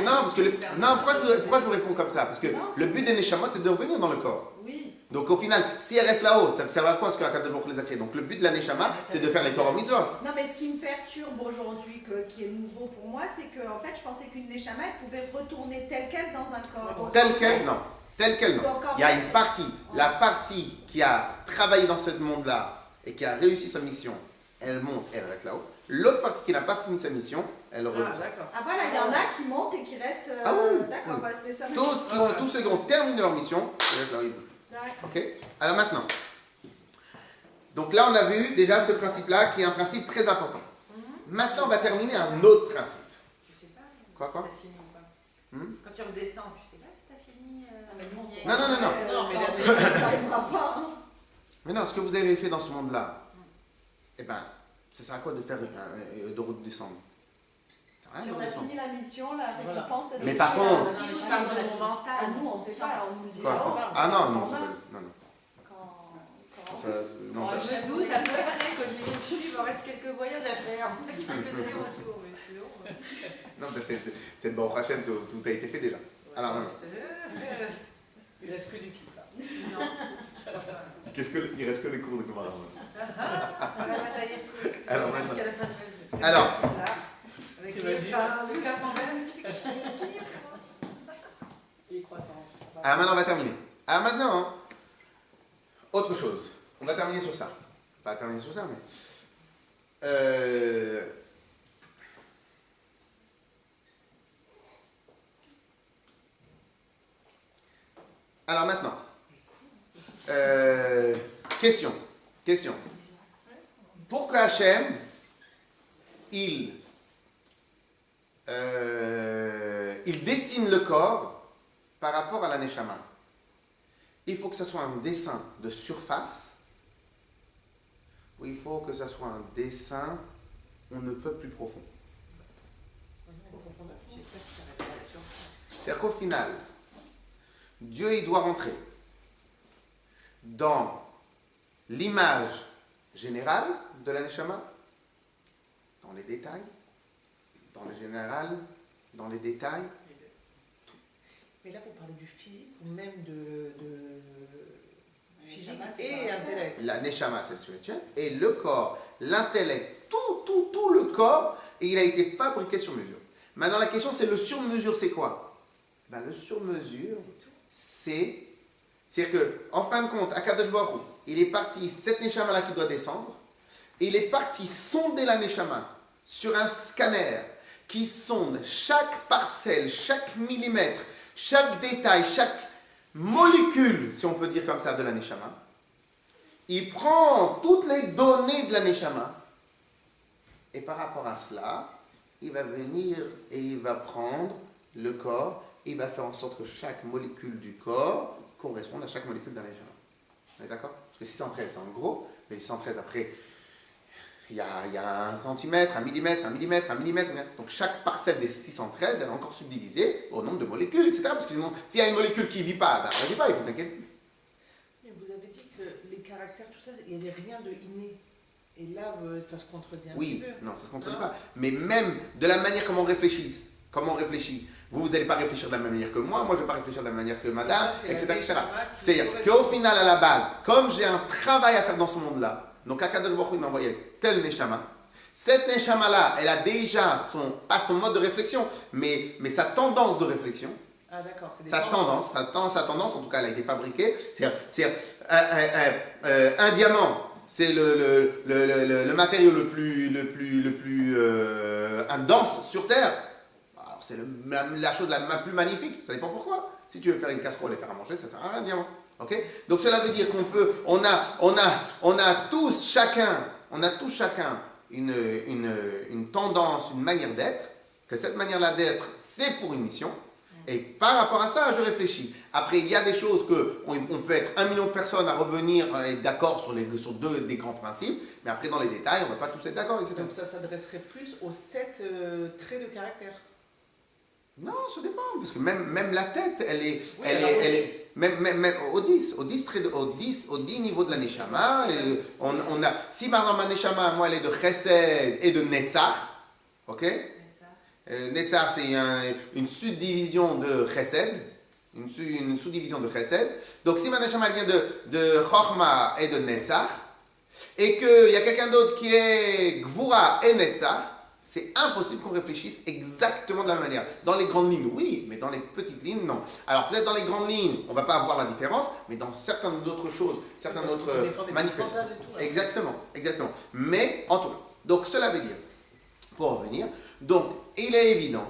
pourquoi je vous réponds comme ça? Parce que le but des neshamot, c'est de revenir dans le corps. Oui. Donc au final, si elle reste là-haut, ça sert à quoi ce que Akadosh Baruch Hu les a créés? Donc le but de la neshama, c'est de faire les Torah mitzvot. Non, mais ce qui me perturbe aujourd'hui, qui est nouveau pour moi, c'est que en fait, je pensais qu'une neshama, elle pouvait retourner telle qu'elle dans un corps. Telle qu'elle, non. Telle qu'elle, non. Donc, en Il y a fait, une partie, la partie qui a travaillé dans ce monde-là et qui a réussi sa mission, elle monte, elle reste là-haut. L'autre partie qui n'a pas fini sa mission, elle redescend. d'accord. Ah voilà, il y en a qui montent et qui restent. Ah oui, D'accord, oui. bah, c'était ça. Tous ceux qui ont terminé leur mission, ils restent là-haut. D'accord. Ok? Alors maintenant, donc là on a vu déjà ce principe-là qui est un principe très important. Maintenant on va terminer un autre principe. Tu sais pas Quoi si t'as fini ou pas. Quand tu redescends, tu sais pas si t'as fini. Non. Non, mais la Ça n'arrivera pas. Hein. Mais non, ce que vous avez fait dans ce monde-là, eh ben, ça sert à quoi de faire de redescendre? Ça sert à Si rien de on a redescendre. fini la mission, la Voilà. récompense, c'est de Mais par rester contre- là. Je parle de mon mental. Ah, nous, on ne sait pas, on nous dit. Quoi? Ah non, c'est pas du- non. Non. Je doute à peu près qu'au niveau de il me reste quelques voyages à faire. Quelques allers-retours, mais sinon. Non, peut-être Baruch Hashem, tout a été fait déjà. Alors non. Il reste que du kit là. Non. Il reste que les cours de Gemara. Ça y est, je trouve. Alors, maintenant. Jusqu'à la fin de ma vie. Alors. Avec C'est les magique. pains, le camembert. Et croissant. Alors maintenant, on va terminer. Alors maintenant, hein, autre chose. On va terminer sur ça. Pas terminer sur ça, mais... Alors maintenant, question. Pour que Hachem, il dessine le corps par rapport à la Neshama, il faut que ce soit un dessin de surface ou il faut que ce soit un dessin on ne peut plus profond. J'espère que ça répond à la surprise. C'est-à-dire qu'au final, Dieu il doit rentrer dans l'image générale de la Neshama, dans les détails, dans le général, dans les détails. Mais là, vous parlez du physique ou même de physique Neshama, c'est et pas- intellect. La Neshama, c'est le spirituel, et le corps, l'intellect, tout le corps, et il a été fabriqué sur mesure. Maintenant, la question, c'est le sur-mesure, c'est quoi? Ben, le sur-mesure, c'est-à-dire que, en fin de compte, Akadosh Baruch Hu, il est parti, cette Neshama-là qui doit descendre, et il est parti sonder la Neshama sur un scanner qui sonde chaque parcelle, chaque millimètre, chaque détail, chaque molécule, si on peut dire comme ça, de la Neshama. Il prend toutes les données de la Neshama, et par rapport à cela, il va venir et il va prendre le corps, et il va faire en sorte que chaque molécule du corps corresponde à chaque molécule de la Neshama. On est d'accord? Parce que 613, c'est en gros, mais 613 après, il y a 1 centimètre, 1 millimètre, 1 millimètre, 1 millimètre. Donc chaque parcelle des 613, elle est encore subdivisée au nombre de molécules, etc. Parce que sinon, s'il y a une molécule qui ne vit pas, ben, elle ne vit pas, il faut bien qu'elle vive. Mais vous avez dit que les caractères, tout ça, il n'y avait rien de inné. Et là, ça se contredit un Oui, petit peu. non, ça ne se contredit Non. pas. Mais même de la manière comment on réfléchit, vous n'allez pas réfléchir de la même manière que moi je ne vais pas réfléchir de la même manière que madame, Et ça, c'est etc. la etc. Neshama qui C'est-à-dire correspond. qu'au final, à la base, comme j'ai un travail à faire dans ce monde-là, donc Akadosh Baruch Hu m'a envoyé avec tel Neshama, cette Neshama-là, elle a déjà pas son mode de réflexion, mais sa tendance de réflexion, Ah d'accord, c'est des Sa tendances. tendance, en tout cas, elle a été fabriquée. Un diamant, c'est le matériau le plus dense sur Terre. Alors, c'est la chose la plus magnifique. Ça dépend pourquoi. Si tu veux faire une casserole et faire à manger, ça sert à rien, un diamant. Ok? Donc cela veut dire on a tous chacun une tendance, une manière d'être. Que cette manière-là d'être, c'est pour une mission. Et par rapport à ça, je réfléchis. Après, il y a des choses on peut être 1 million de personnes à revenir et être d'accord sur deux des grands principes, mais après, dans les détails, on ne va pas tous être d'accord, etc. Donc ça s'adresserait plus aux 7 traits de caractère. Non, ça dépend, parce que même la tête, elle est... Oui, elle alors est, au elle 10. est même au 10 niveaux de la Neshama, on a... Si par exemple, ma Neshama, moi, elle est de Chesed et de Netzach, ok? Netzach, c'est une subdivision de Chesed, une sous-division de Chesed. Donc, si ma Neshama elle vient de Chochma et de Netzach, et qu'il y a quelqu'un d'autre qui est Gvura et Netzach, c'est impossible qu'on réfléchisse exactement de la même manière. Dans les grandes lignes, oui, mais dans les petites lignes, non. Alors, peut-être dans les grandes lignes, on ne va pas avoir la différence, mais dans certaines autres choses, certaines autres manifestations. Exactement. Mais, en tout. Donc, cela veut dire, pour revenir, donc, il est évident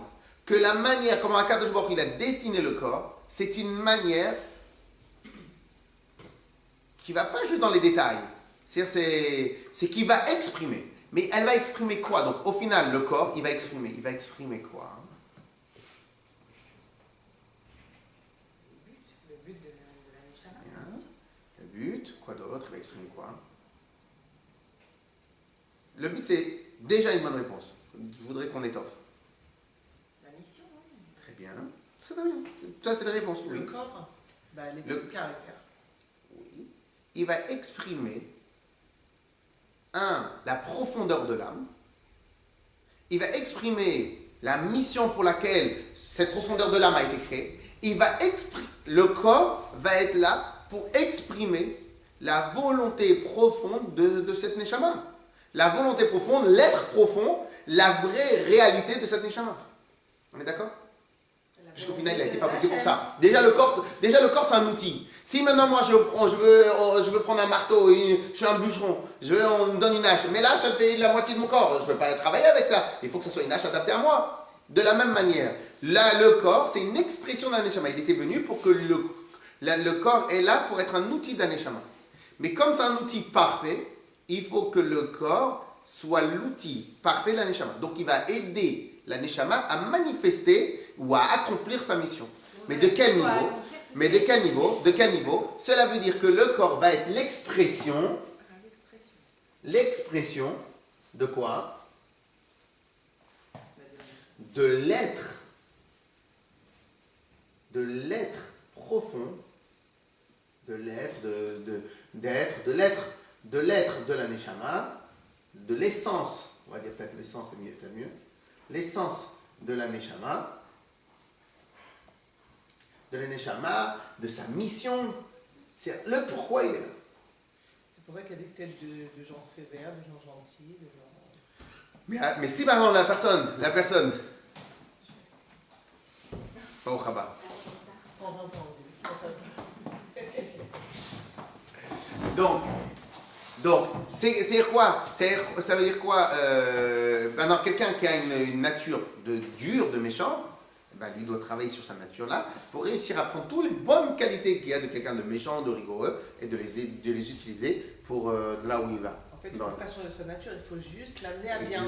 que la manière comment Akadosh Baruch Hu, il a dessiné le corps, c'est une manière qui ne va pas juste dans les détails. C'est qu'il va exprimer. Mais elle va exprimer quoi? Donc, au final, le corps, il va exprimer quoi? Le but de la Neshama. Bien. Le but, quoi d'autre? Il va exprimer quoi? Le but, c'est déjà une bonne réponse. Je voudrais qu'on étoffe. La mission, oui. Très bien. C'est très bien. Ça, c'est la réponse, oui. Le corps, les traits de caractère. Oui. Il va exprimer, la profondeur de l'âme. Il va exprimer la mission pour laquelle cette profondeur de l'âme a été créée. Le corps va être là pour exprimer la volonté profonde de cette Neshama. La volonté profonde, l'être profond, la vraie réalité de cette Neshama. On est d'accord? Puisqu'au final, il a été fabriqué pour ça. Déjà, le corps, c'est un outil. Si maintenant, moi, je veux prendre un marteau, je suis un bûcheron, on me donne une hache, mais l'hache, ça fait la moitié de mon corps. Je ne peux pas travailler avec ça. Il faut que ce soit une hache adaptée à moi. De la même manière, là, le corps, c'est une expression d'un Neshama. Il était venu pour que le corps est là pour être un outil d'un Neshama. Mais comme c'est un outil parfait, il faut que le corps soit l'outil parfait de la Neshama. Donc, il va aider la Neshama à manifester ou à accomplir sa mission. Mais de quel niveau? Cela veut dire que le corps va être l'expression de quoi? De l'être profond, de l'être de la Neshama, de l'essence, on va dire peut-être l'essence, c'est mieux, l'essence de la Neshama, de sa mission, c'est le pourquoi il est là. C'est pour ça qu'il y a des têtes de gens sévères, de gens gentils, de gens... Mais si par exemple la personne, pas au Rabat. 120 ans. Donc, c'est quoi? Ça veut dire quoi? Maintenant, quelqu'un qui a une nature dure, de méchant, lui doit travailler sur sa nature-là pour réussir à prendre toutes les bonnes qualités qu'il y a de quelqu'un de méchant, de rigoureux, et de les utiliser pour là où il va. En fait, il ne faut pas changer sa nature, il faut juste l'amener à bien.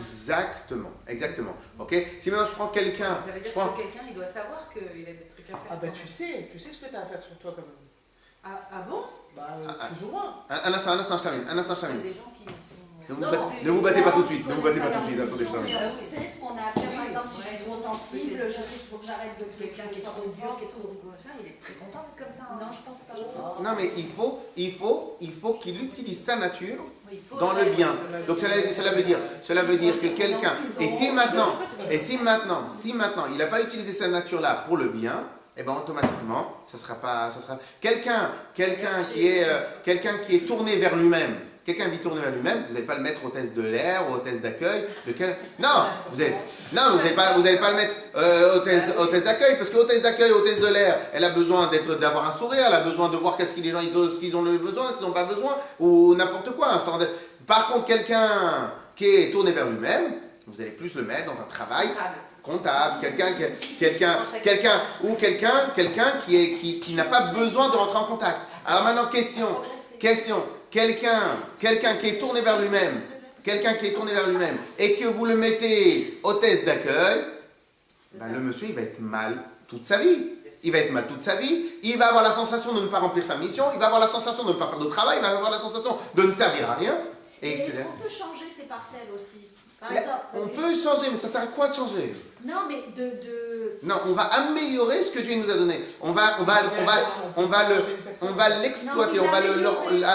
Exactement. Ok? Si maintenant je prends quelqu'un... Ça veut dire que quelqu'un, il doit savoir qu'il a des trucs à faire. Ah tu sais ce que tu as à faire sur toi quand même. Ah bon? Plus ou moins. Un instant, je termine. Il y a des gens qui sont... Ne vous battez pas tout de suite. Attendez, je termine. Mais on sait ce qu'on a à faire. Par exemple, si je suis trop sensible, je sais qu'il faut que j'arrête de Quelqu'un qui est trop dur, qui est trop machin, il est très content d'être comme ça. Non, je pense pas. Non, mais il faut qu'il utilise sa nature dans le bien. Donc cela veut dire que quelqu'un... Et si maintenant, il n'a pas utilisé sa nature-là pour le bien, automatiquement, ça sera quelqu'un qui est tourné vers lui-même, quelqu'un vit tourné vers lui-même, vous n'allez pas le mettre hôtesse de l'air ou hôtesse d'accueil. Non, vous n'allez pas le mettre hôtesse d'accueil, parce que hôtesse d'accueil, hôtesse de l'air, elle a besoin d'avoir un sourire, elle a besoin de voir qu'est-ce que les gens ce qu'ils ont besoin, s'ils n'ont pas besoin, ou n'importe quoi. Par contre, quelqu'un qui est tourné vers lui-même, vous allez plus le mettre dans un travail comptable, quelqu'un qui n'a pas besoin de rentrer en contact. Alors maintenant, question, quelqu'un qui est tourné vers lui-même, et que vous le mettez hôtesse d'accueil, le monsieur, il va être mal toute sa vie. Il va avoir la sensation de ne pas remplir sa mission, il va avoir la sensation de ne pas faire de travail, il va avoir la sensation de ne servir à rien, et Est-ce etc. qu'on peut changer ces parcelles aussi? Par exemple, On peut changer, mais ça sert à quoi de changer? Non, mais Non, on va améliorer ce que Dieu nous a donné. On va l'exploiter, on va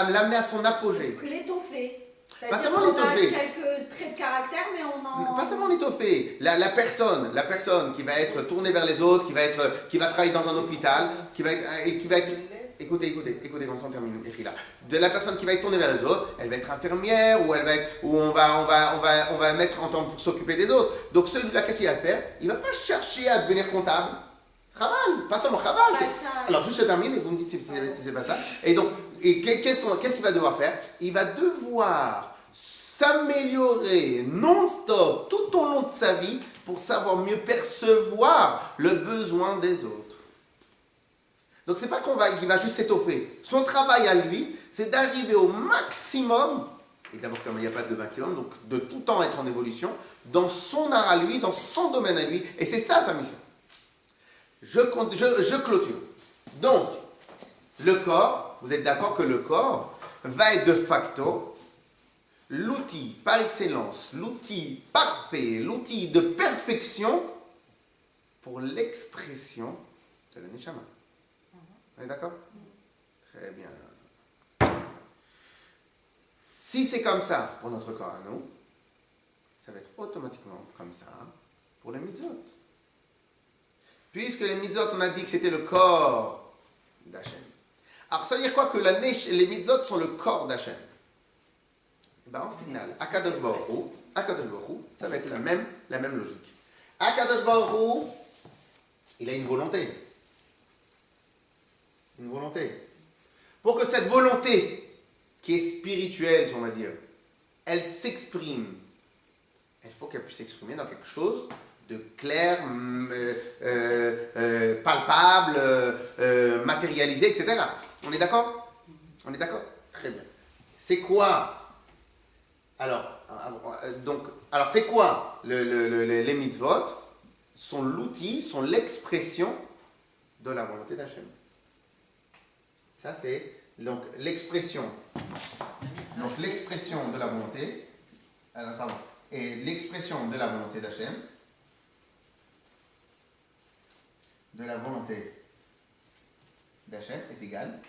l'amener à son apogée. L'étoffer. Pas seulement l'étoffer. Quelques traits de caractère, mais on en... Pas seulement l'étoffer. La personne qui va être tournée vers les autres, qui va travailler dans un hôpital, qui va être écoutez, quand on termine, écrit là. De la personne qui va être tournée vers les autres, elle va être infirmière, ou on va mettre en temps pour s'occuper des autres. Donc celui-là, qu'est-ce qu'il va faire? Il ne va pas chercher à devenir comptable. Chaval, pas seulement chaval. Alors juste je termine et vous me dites si c'est pas ça. Et donc, qu'est-ce qu'il va devoir faire? Il va devoir s'améliorer non-stop tout au long de sa vie pour savoir mieux percevoir le besoin des autres. Donc c'est pas qu'il va juste s'étoffer. Son travail à lui, c'est d'arriver au maximum, et d'abord comme il n'y a pas de maximum, donc de tout le temps être en évolution, dans son art à lui, dans son domaine à lui, et c'est ça sa mission. Je clôture. Donc, le corps, vous êtes d'accord que le corps va être de facto l'outil par excellence, l'outil parfait, l'outil de perfection pour l'expression de la Neshama. On est d'accord? Très bien. Si c'est comme ça pour notre corps à nous, ça va être automatiquement comme ça pour les mitzvot. Puisque les mitzvot, on a dit que c'était le corps d'Hachem. Alors ça veut dire quoi que les mitzvot sont le corps d'Hachem? Et bien en final, Akadosh Baruch Hu, ça va être la même logique. Akadosh Baruch Hu, il a une volonté. Une volonté. Pour que cette volonté, qui est spirituelle, si on va dire, elle s'exprime, il faut qu'elle puisse s'exprimer dans quelque chose de clair, palpable, matérialisé, etc. On est d'accord? On est d'accord? Très bien. C'est quoi? Alors c'est quoi les mitzvot? Sont l'outil, sont l'expression de la volonté d'Hachem. Ça, c'est donc l'expression. Donc l'expression de la volonté. Alors, pardon. Et l'expression de la volonté d'Hachem. De la volonté d'Hachem est égale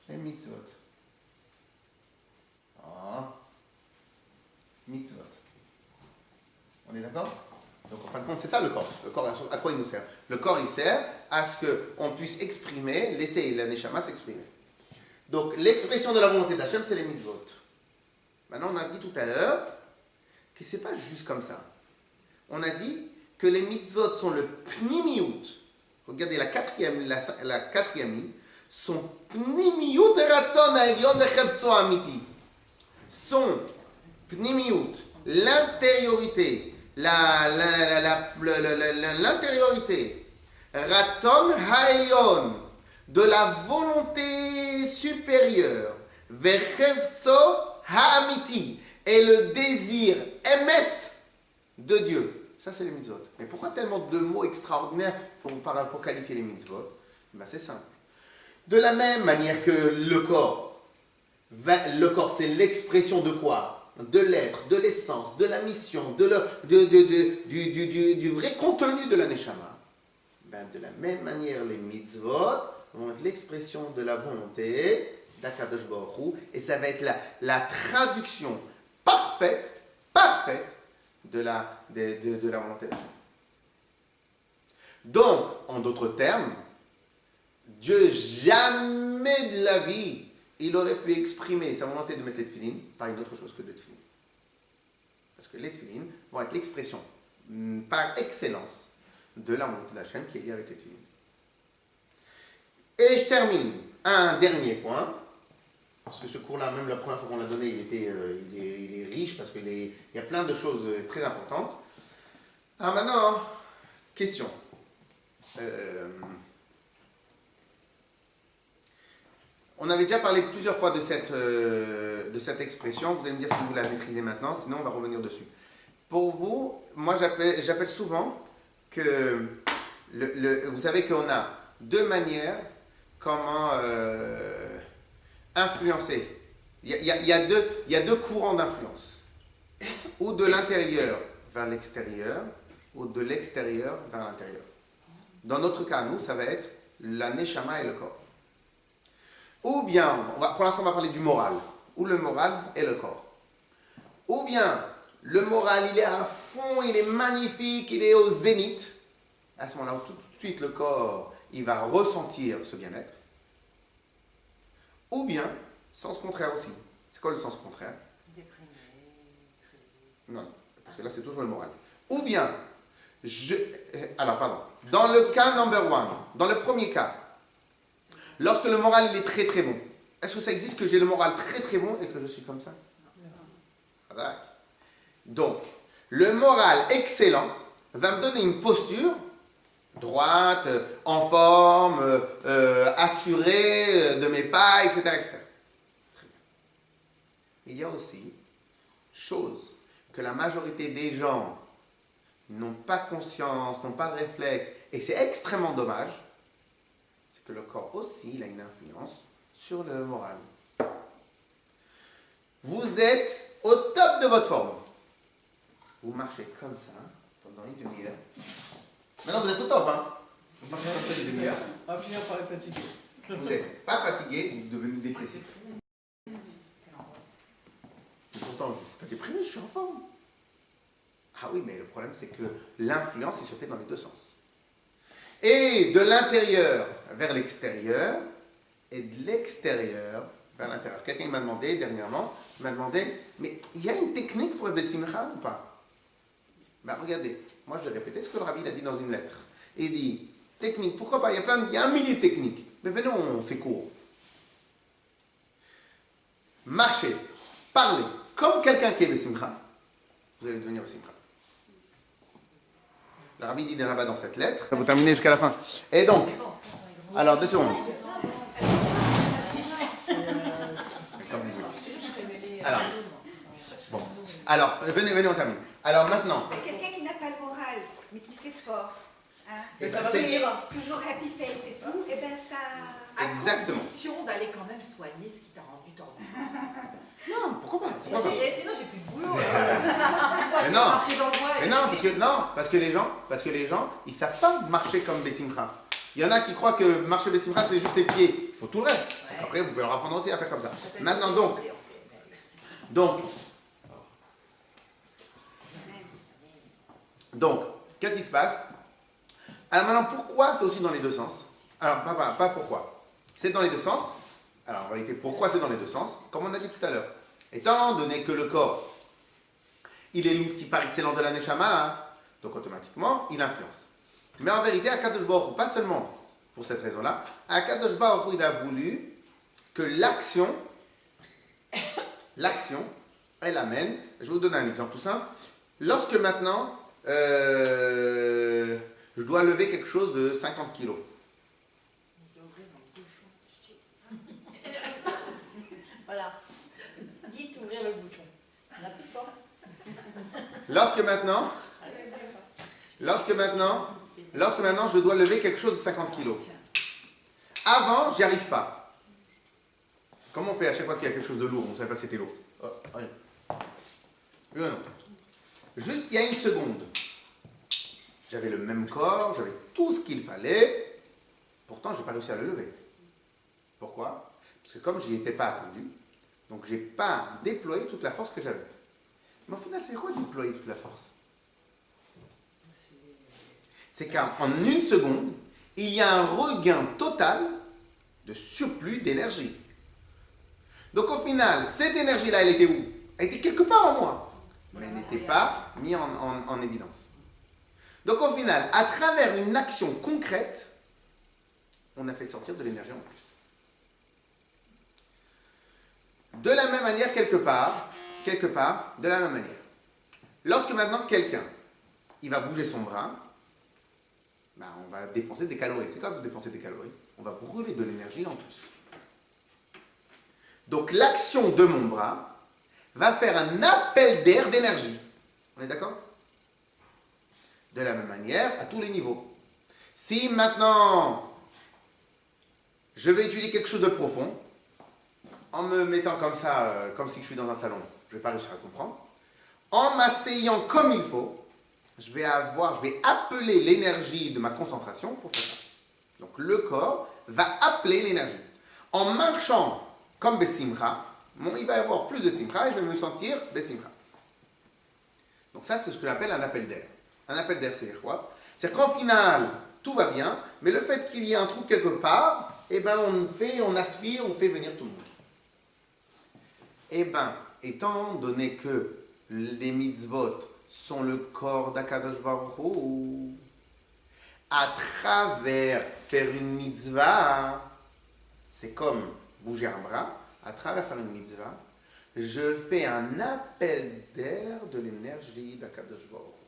les mitzvot. Mitzvot. On est d'accord? Donc en fin de compte, c'est ça le corps. Le corps, à quoi il nous sert? Le corps, il sert à ce qu'on puisse exprimer, laisser la Neshama s'exprimer. Donc l'expression de la volonté d'Hachem, c'est les mitzvot. Maintenant, on a dit tout à l'heure que c'est pas juste comme ça. On a dit que les mitzvot sont le pnimiyut. Regardez la quatrième ligne. Son pnimiyut ratzon elyon vechevtso amiti. Son pnimiyut, l'intériorité, l'intériorité, ratzon haelyon, de la volonté supérieure, vechevtso haamiti, et le désir émet de Dieu. Ça, c'est les mitzvot. Mais pourquoi tellement de mots extraordinaires pour qualifier les mitzvot? Ben, c'est simple. De la même manière que le corps, c'est l'expression de quoi? De l'être, de l'essence, de la mission, du vrai contenu de la Neshama. Ben, de la même manière, les mitzvot vont être l'expression de la volonté d'Akadosh Baruch Hu, et ça va être la traduction parfaite de la volonté d'Hachem. Donc, en d'autres termes, Dieu jamais de la vie, il aurait pu exprimer sa volonté de mettre les tefilines par une autre chose que des tefilines. Parce que les tefilines vont être l'expression par excellence de l'amour de la chaîne qui est liée avec les tefilines. Et je termine un dernier point, parce que ce cours-là, même la première fois qu'on l'a donné, il est riche parce qu'il y a plein de choses très importantes. Alors maintenant, question. On avait déjà parlé plusieurs fois de cette expression. Vous allez me dire si vous la maîtrisez maintenant, sinon on va revenir dessus. Pour vous, moi j'appelle souvent que vous savez qu'on a deux manières comment influencer. Il y a deux courants d'influence. Ou de l'intérieur vers l'extérieur, ou de l'extérieur vers l'intérieur. Dans notre cas, nous, ça va être la neshama et le corps. Ou bien, pour l'instant on va parler du moral, ou le moral et le corps. Ou bien, le moral il est à fond, il est magnifique, il est au zénith. À ce moment-là, tout de suite le corps, il va ressentir ce bien-être. Ou bien, sens contraire aussi. C'est quoi le sens contraire? Déprimé, Non, parce que là c'est toujours le moral. Ou bien, alors pardon, dans le cas number one, dans le premier cas, lorsque le moral il est très très bon, est-ce que ça existe que j'ai le moral très très bon et que je suis comme ça? Non. Donc, le moral excellent va me donner une posture droite, en forme, assurée de mes pas, etc., etc. Très bien. Il y a aussi chose que la majorité des gens n'ont pas conscience, n'ont pas de réflexe, et c'est extrêmement dommage, c'est que le corps aussi il a une influence sur le moral. Vous êtes au top de votre forme. Vous marchez comme ça pendant une demi-heure. Maintenant vous êtes au top, hein? Vous marchez comme ça une demi-heure. On va finir par être fatigué. Vous n'êtes pas fatigué, vous devenez dépressif. Et pourtant, je ne suis pas déprimé, je suis en forme. Ah oui, mais le problème, c'est que l'influence, il se fait dans les deux sens. Et de l'intérieur vers l'extérieur, et de l'extérieur vers l'intérieur. Quelqu'un m'a demandé dernièrement, mais il y a une technique pour Ebed Simcha ou pas? Ben regardez, moi je vais répéter ce que le rabbi il a dit dans une lettre. Il dit, technique, pourquoi pas? Il y a un millier de techniques. Mais venez, on fait court. Marchez, parlez, comme quelqu'un qui est Bessimcha, vous allez devenir Bessimcha. Le rabbi dit là-bas dans cette lettre. Vous terminez jusqu'à la fin. Et donc, alors 2 secondes. Alors, venez, on termine. Alors maintenant. Quelqu'un qui n'a pas le moral, mais qui s'efforce, hein, Et ça va toujours happy face et tout, et ben ça. Exactement. À condition d'aller quand même soigner ce qui t'a rendu tordu. Non, pourquoi pas? Sinon j'ai plus de boulot. Mais non, parce que les gens, ils savent pas marcher comme Bessimcha. Il y en a qui croient que marcher Bessimcha c'est juste les pieds. Il faut tout le reste. Ouais. Après, vous pouvez leur apprendre aussi à faire comme ça. Maintenant donc, qu'est-ce qui se passe? Alors maintenant, pourquoi c'est aussi dans les deux sens? Alors, pas pourquoi. C'est dans les deux sens. Alors, en réalité, pourquoi c'est dans les deux sens? Comme on a dit tout à l'heure. Étant donné que le corps, il est l'outil par excellence de la Neshama, hein, donc automatiquement, il influence. Mais en vérité, Akadosh Baruch Hu, pas seulement pour cette raison-là, Akadosh Baruch Hu, il a voulu que l'action, elle amène. Je vais vous donner un exemple tout simple. Lorsque maintenant, je dois lever quelque chose de 50 kilos. Voilà. Dites ouvrir le bouchon. On a plus de force. Lorsque maintenant je dois lever quelque chose de 50 kilos. Avant, j'y arrive pas. Comment on fait à chaque fois qu'il y a quelque chose de lourd? On ne savait pas que c'était lourd. Oh, allez. Oui ou non? Juste il y a une seconde. J'avais le même corps, j'avais tout ce qu'il fallait. Pourtant, je n'ai pas réussi à le lever. Pourquoi? Parce que comme je n'y étais pas attendu, donc je n'ai pas déployé toute la force que j'avais. Mais au final, c'est quoi déployer toute la force? C'est qu'en une seconde, il y a un regain total de surplus d'énergie. Donc au final, cette énergie-là, elle était où? Elle était quelque part en moi, mais elle n'était pas mise en évidence. Donc au final, à travers une action concrète, on a fait sortir de l'énergie en plus. De la même manière, quelque part, de la même manière. Lorsque maintenant quelqu'un, il va bouger son bras, ben on va dépenser des calories. C'est comme dépenser des calories. On va brûler de l'énergie en plus. Donc l'action de mon bras va faire un appel d'air d'énergie. On est d'accord? De la même manière, à tous les niveaux. Si maintenant, je vais étudier quelque chose de profond, en me mettant comme ça, comme si je suis dans un salon, je ne vais pas réussir à comprendre. En m'asseyant comme il faut, je vais appeler l'énergie de ma concentration pour faire ça. Donc le corps va appeler l'énergie. En marchant comme Bessimra, il va y avoir plus de Simra et je vais me sentir Bessimra. Donc ça, c'est ce que j'appelle un appel d'air. Un appel d'air, c'est quoi? C'est qu'en final, tout va bien, mais le fait qu'il y ait un trou quelque part, eh ben on aspire, on fait venir tout le monde. Eh bien, étant donné que les mitzvot sont le corps d'Akadosh Baruch Hu, à travers faire une mitzvah, c'est comme bouger un bras, à travers faire une mitzvah, je fais un appel d'air de l'énergie d'Akadosh Baruch Hu.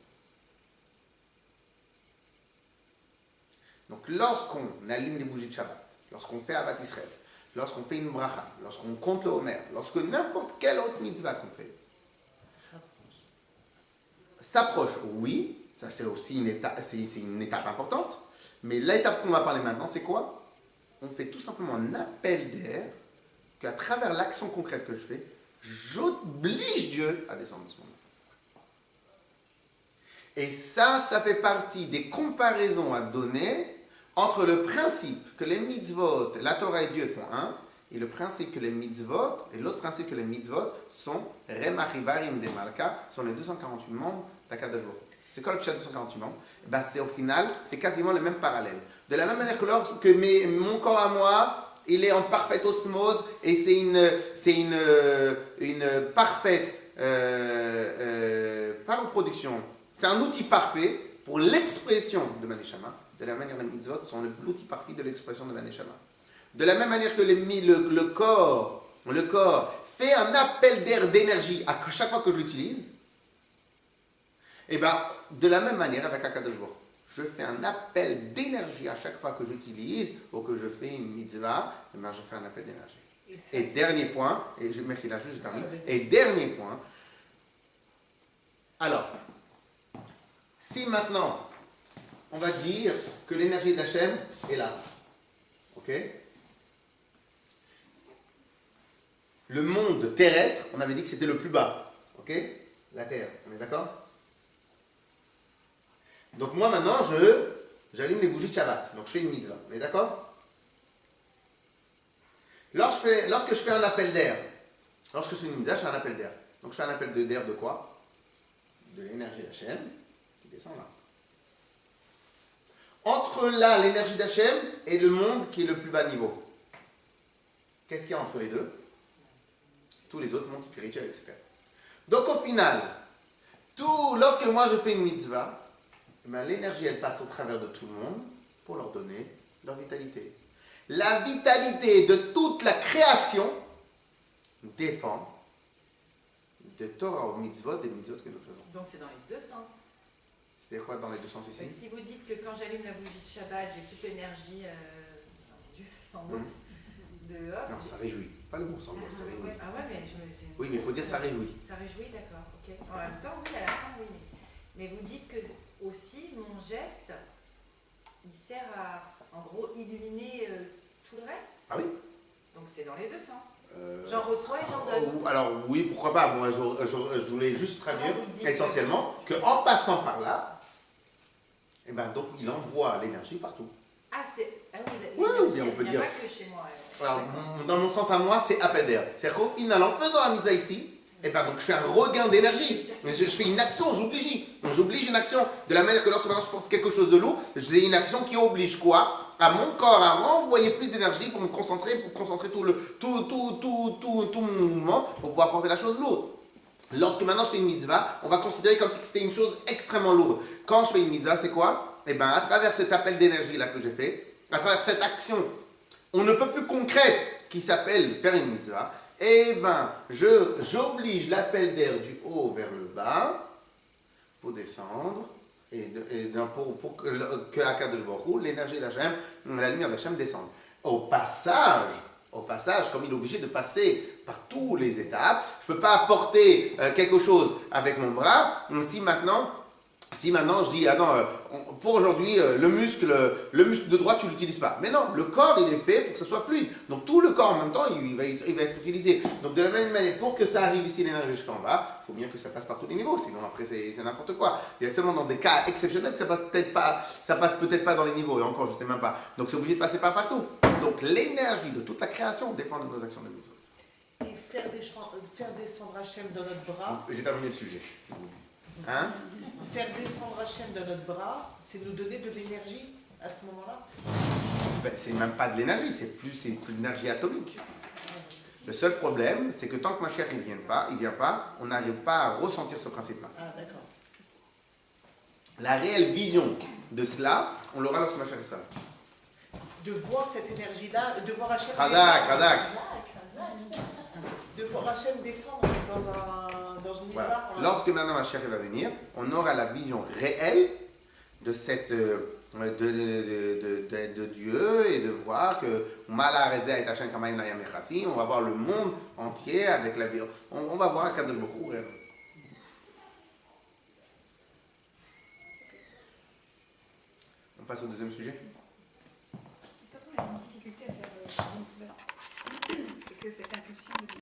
Donc lorsqu'on allume les bougies de Shabbat, lorsqu'on fait Avat Israël, lorsqu'on fait une bracha, lorsqu'on compte le Homer, lorsque n'importe quelle autre mitzvah qu'on fait, s'approche, oui, ça c'est aussi une étape importante, mais l'étape qu'on va parler maintenant, c'est quoi? On fait tout simplement un appel d'air qu'à travers l'action concrète que je fais, j'oblige Dieu à descendre de ce moment. Et ça fait partie des comparaisons à donner entre le principe que les mitzvot, la Torah et Dieu font un, et le principe que les mitzvot, et l'autre principe que les mitzvot sont Remachibarim de Malka, sont les 248 membres d'Akadosh Baruch Hu. C'est quoi le pshat 248 membres? Ben c'est au final, c'est quasiment le même parallèle. De la même manière que lorsque mon corps à moi, il est en parfaite osmose, et c'est une parfaite, pas reproduction, c'est un outil parfait pour l'expression de ma neshama. De la manière, les mitzvot sont l'outil parfait de l'expression de la neshama. De la même manière que le corps fait un appel d'air d'énergie à chaque fois que je l'utilise, et bien, de la même manière avec Akadosh Baruch Hu, je fais un appel d'énergie à chaque fois que j'utilise ou que je fais une mitzvah, et bien je fais un appel d'énergie. Et dernier point, et je termine, et dernier point, alors, si maintenant, on va dire que l'énergie d'Hachem est là, ok? Le monde terrestre, on avait dit que c'était le plus bas, ok? La Terre, on est d'accord? Donc moi maintenant, j'allume les bougies de Shabbat, donc je fais une mitzvah, on est d'accord? Lorsque je fais un appel d'air, lorsque je fais une mitzvah, je fais un appel d'air. Donc je fais un appel d'air de quoi? De l'énergie d'Hachem qui descend là. Entre là, l'énergie d'Hachem et le monde qui est le plus bas niveau. Qu'est-ce qu'il y a entre les deux? Tous les autres mondes spirituels, etc. Donc au final, lorsque moi je fais une mitzvah, l'énergie elle passe au travers de tout le monde pour leur donner leur vitalité. La vitalité de toute la création dépend de Torah au mitzvot, des mitzvot que nous faisons. Donc c'est dans les deux sens. C'est quoi dans les deux sens ici? Si vous dites que quand j'allume la bougie de Shabbat, j'ai toute l'énergie sans bosse dehors. Non, ça réjouit. Pas le mot sans bosse, ça réjouit. Ah ouais, mais oui, mais il faut dire ça réjouit. Ça réjouit, d'accord, ok. En même temps, oui, à la fin, oui. Mais vous dites que aussi, mon geste, il sert à, en gros, illuminer tout le reste? Ah oui? Donc c'est dans les deux sens. J'en reçois et j'en donne. Alors oui, pourquoi pas. Moi, je voulais juste traduire essentiellement qu'en passant par là, eh ben, donc il envoie l'énergie partout. Ah, c'est... Ah oui, ou bien on peut dire... Il n'y a pas que chez moi. Alors, dans mon sens à moi, c'est appel d'air. C'est-à-dire qu'au final, en faisant la mitzvah ici, eh ben, donc je fais un regain d'énergie. Mais je fais une action, j'oblige. Donc j'oblige une action. De la manière que lorsque je porte quelque chose de lourd, j'ai une action qui oblige quoi? à mon corps à renvoyer plus d'énergie pour me concentrer, pour concentrer tout mon mouvement, pour pouvoir porter la chose lourde. Lorsque maintenant je fais une mitzvah, on va considérer comme si c'était une chose extrêmement lourde. Quand je fais une mitzvah, c'est quoi? Eh bien, à travers cet appel d'énergie là que j'ai fait, à travers cette action, on ne peut plus concrète qui s'appelle faire une mitzvah, eh bien, j'oblige l'appel d'air du haut vers le bas pour descendre pour que Akadosh Baruch Hu, l'énergie d'Hachem, la lumière d'Hachem descende. Au passage, comme il est obligé de passer par toutes les étapes, je ne peux pas apporter quelque chose avec mon bras si maintenant je dis, ah non, pour aujourd'hui, le muscle de droite, tu ne l'utilises pas. Mais non, le corps, il est fait pour que ce soit fluide. Donc tout le corps en même temps, il va être utilisé. Donc de la même manière, pour que ça arrive ici, l'énergie jusqu'en bas, il faut bien que ça passe par tous les niveaux. Sinon après, c'est n'importe quoi. Il y a seulement dans des cas exceptionnels que ça passe peut-être pas dans les niveaux. Et encore, je ne sais même pas. Donc c'est obligé de passer par partout. Donc l'énergie de toute la création dépend de nos actions de mitzvot. Et faire descendre Hachem dans notre bras. J'ai terminé le sujet, si vous voulez. Hein? Faire descendre Hachem dans notre bras, c'est nous donner de l'énergie à ce moment-là. Ben, c'est même pas de l'énergie, c'est de l'énergie atomique. Le seul problème, c'est que tant que Mashiach il vient pas, on n'arrive pas à ressentir ce principe-là. Ah, d'accord. La réelle vision de cela, on l'aura lorsque Mashiach sera là. De voir cette énergie-là, de voir Hachem Razak. De voir Hachem descendre dans une Voilà. histoire. Lorsque maintenant Mashiach va venir, on aura la vision réelle de cette de Dieu et de voir que Mala Reza et Hachem Kamayim Nayam Echassim, on va voir le monde entier avec la vie. On va voir Kadosh Baruch Hu. On passe au deuxième sujet. De toute façon, j'ai une difficulté à faire une mitzvah. C'est que cette impulsion de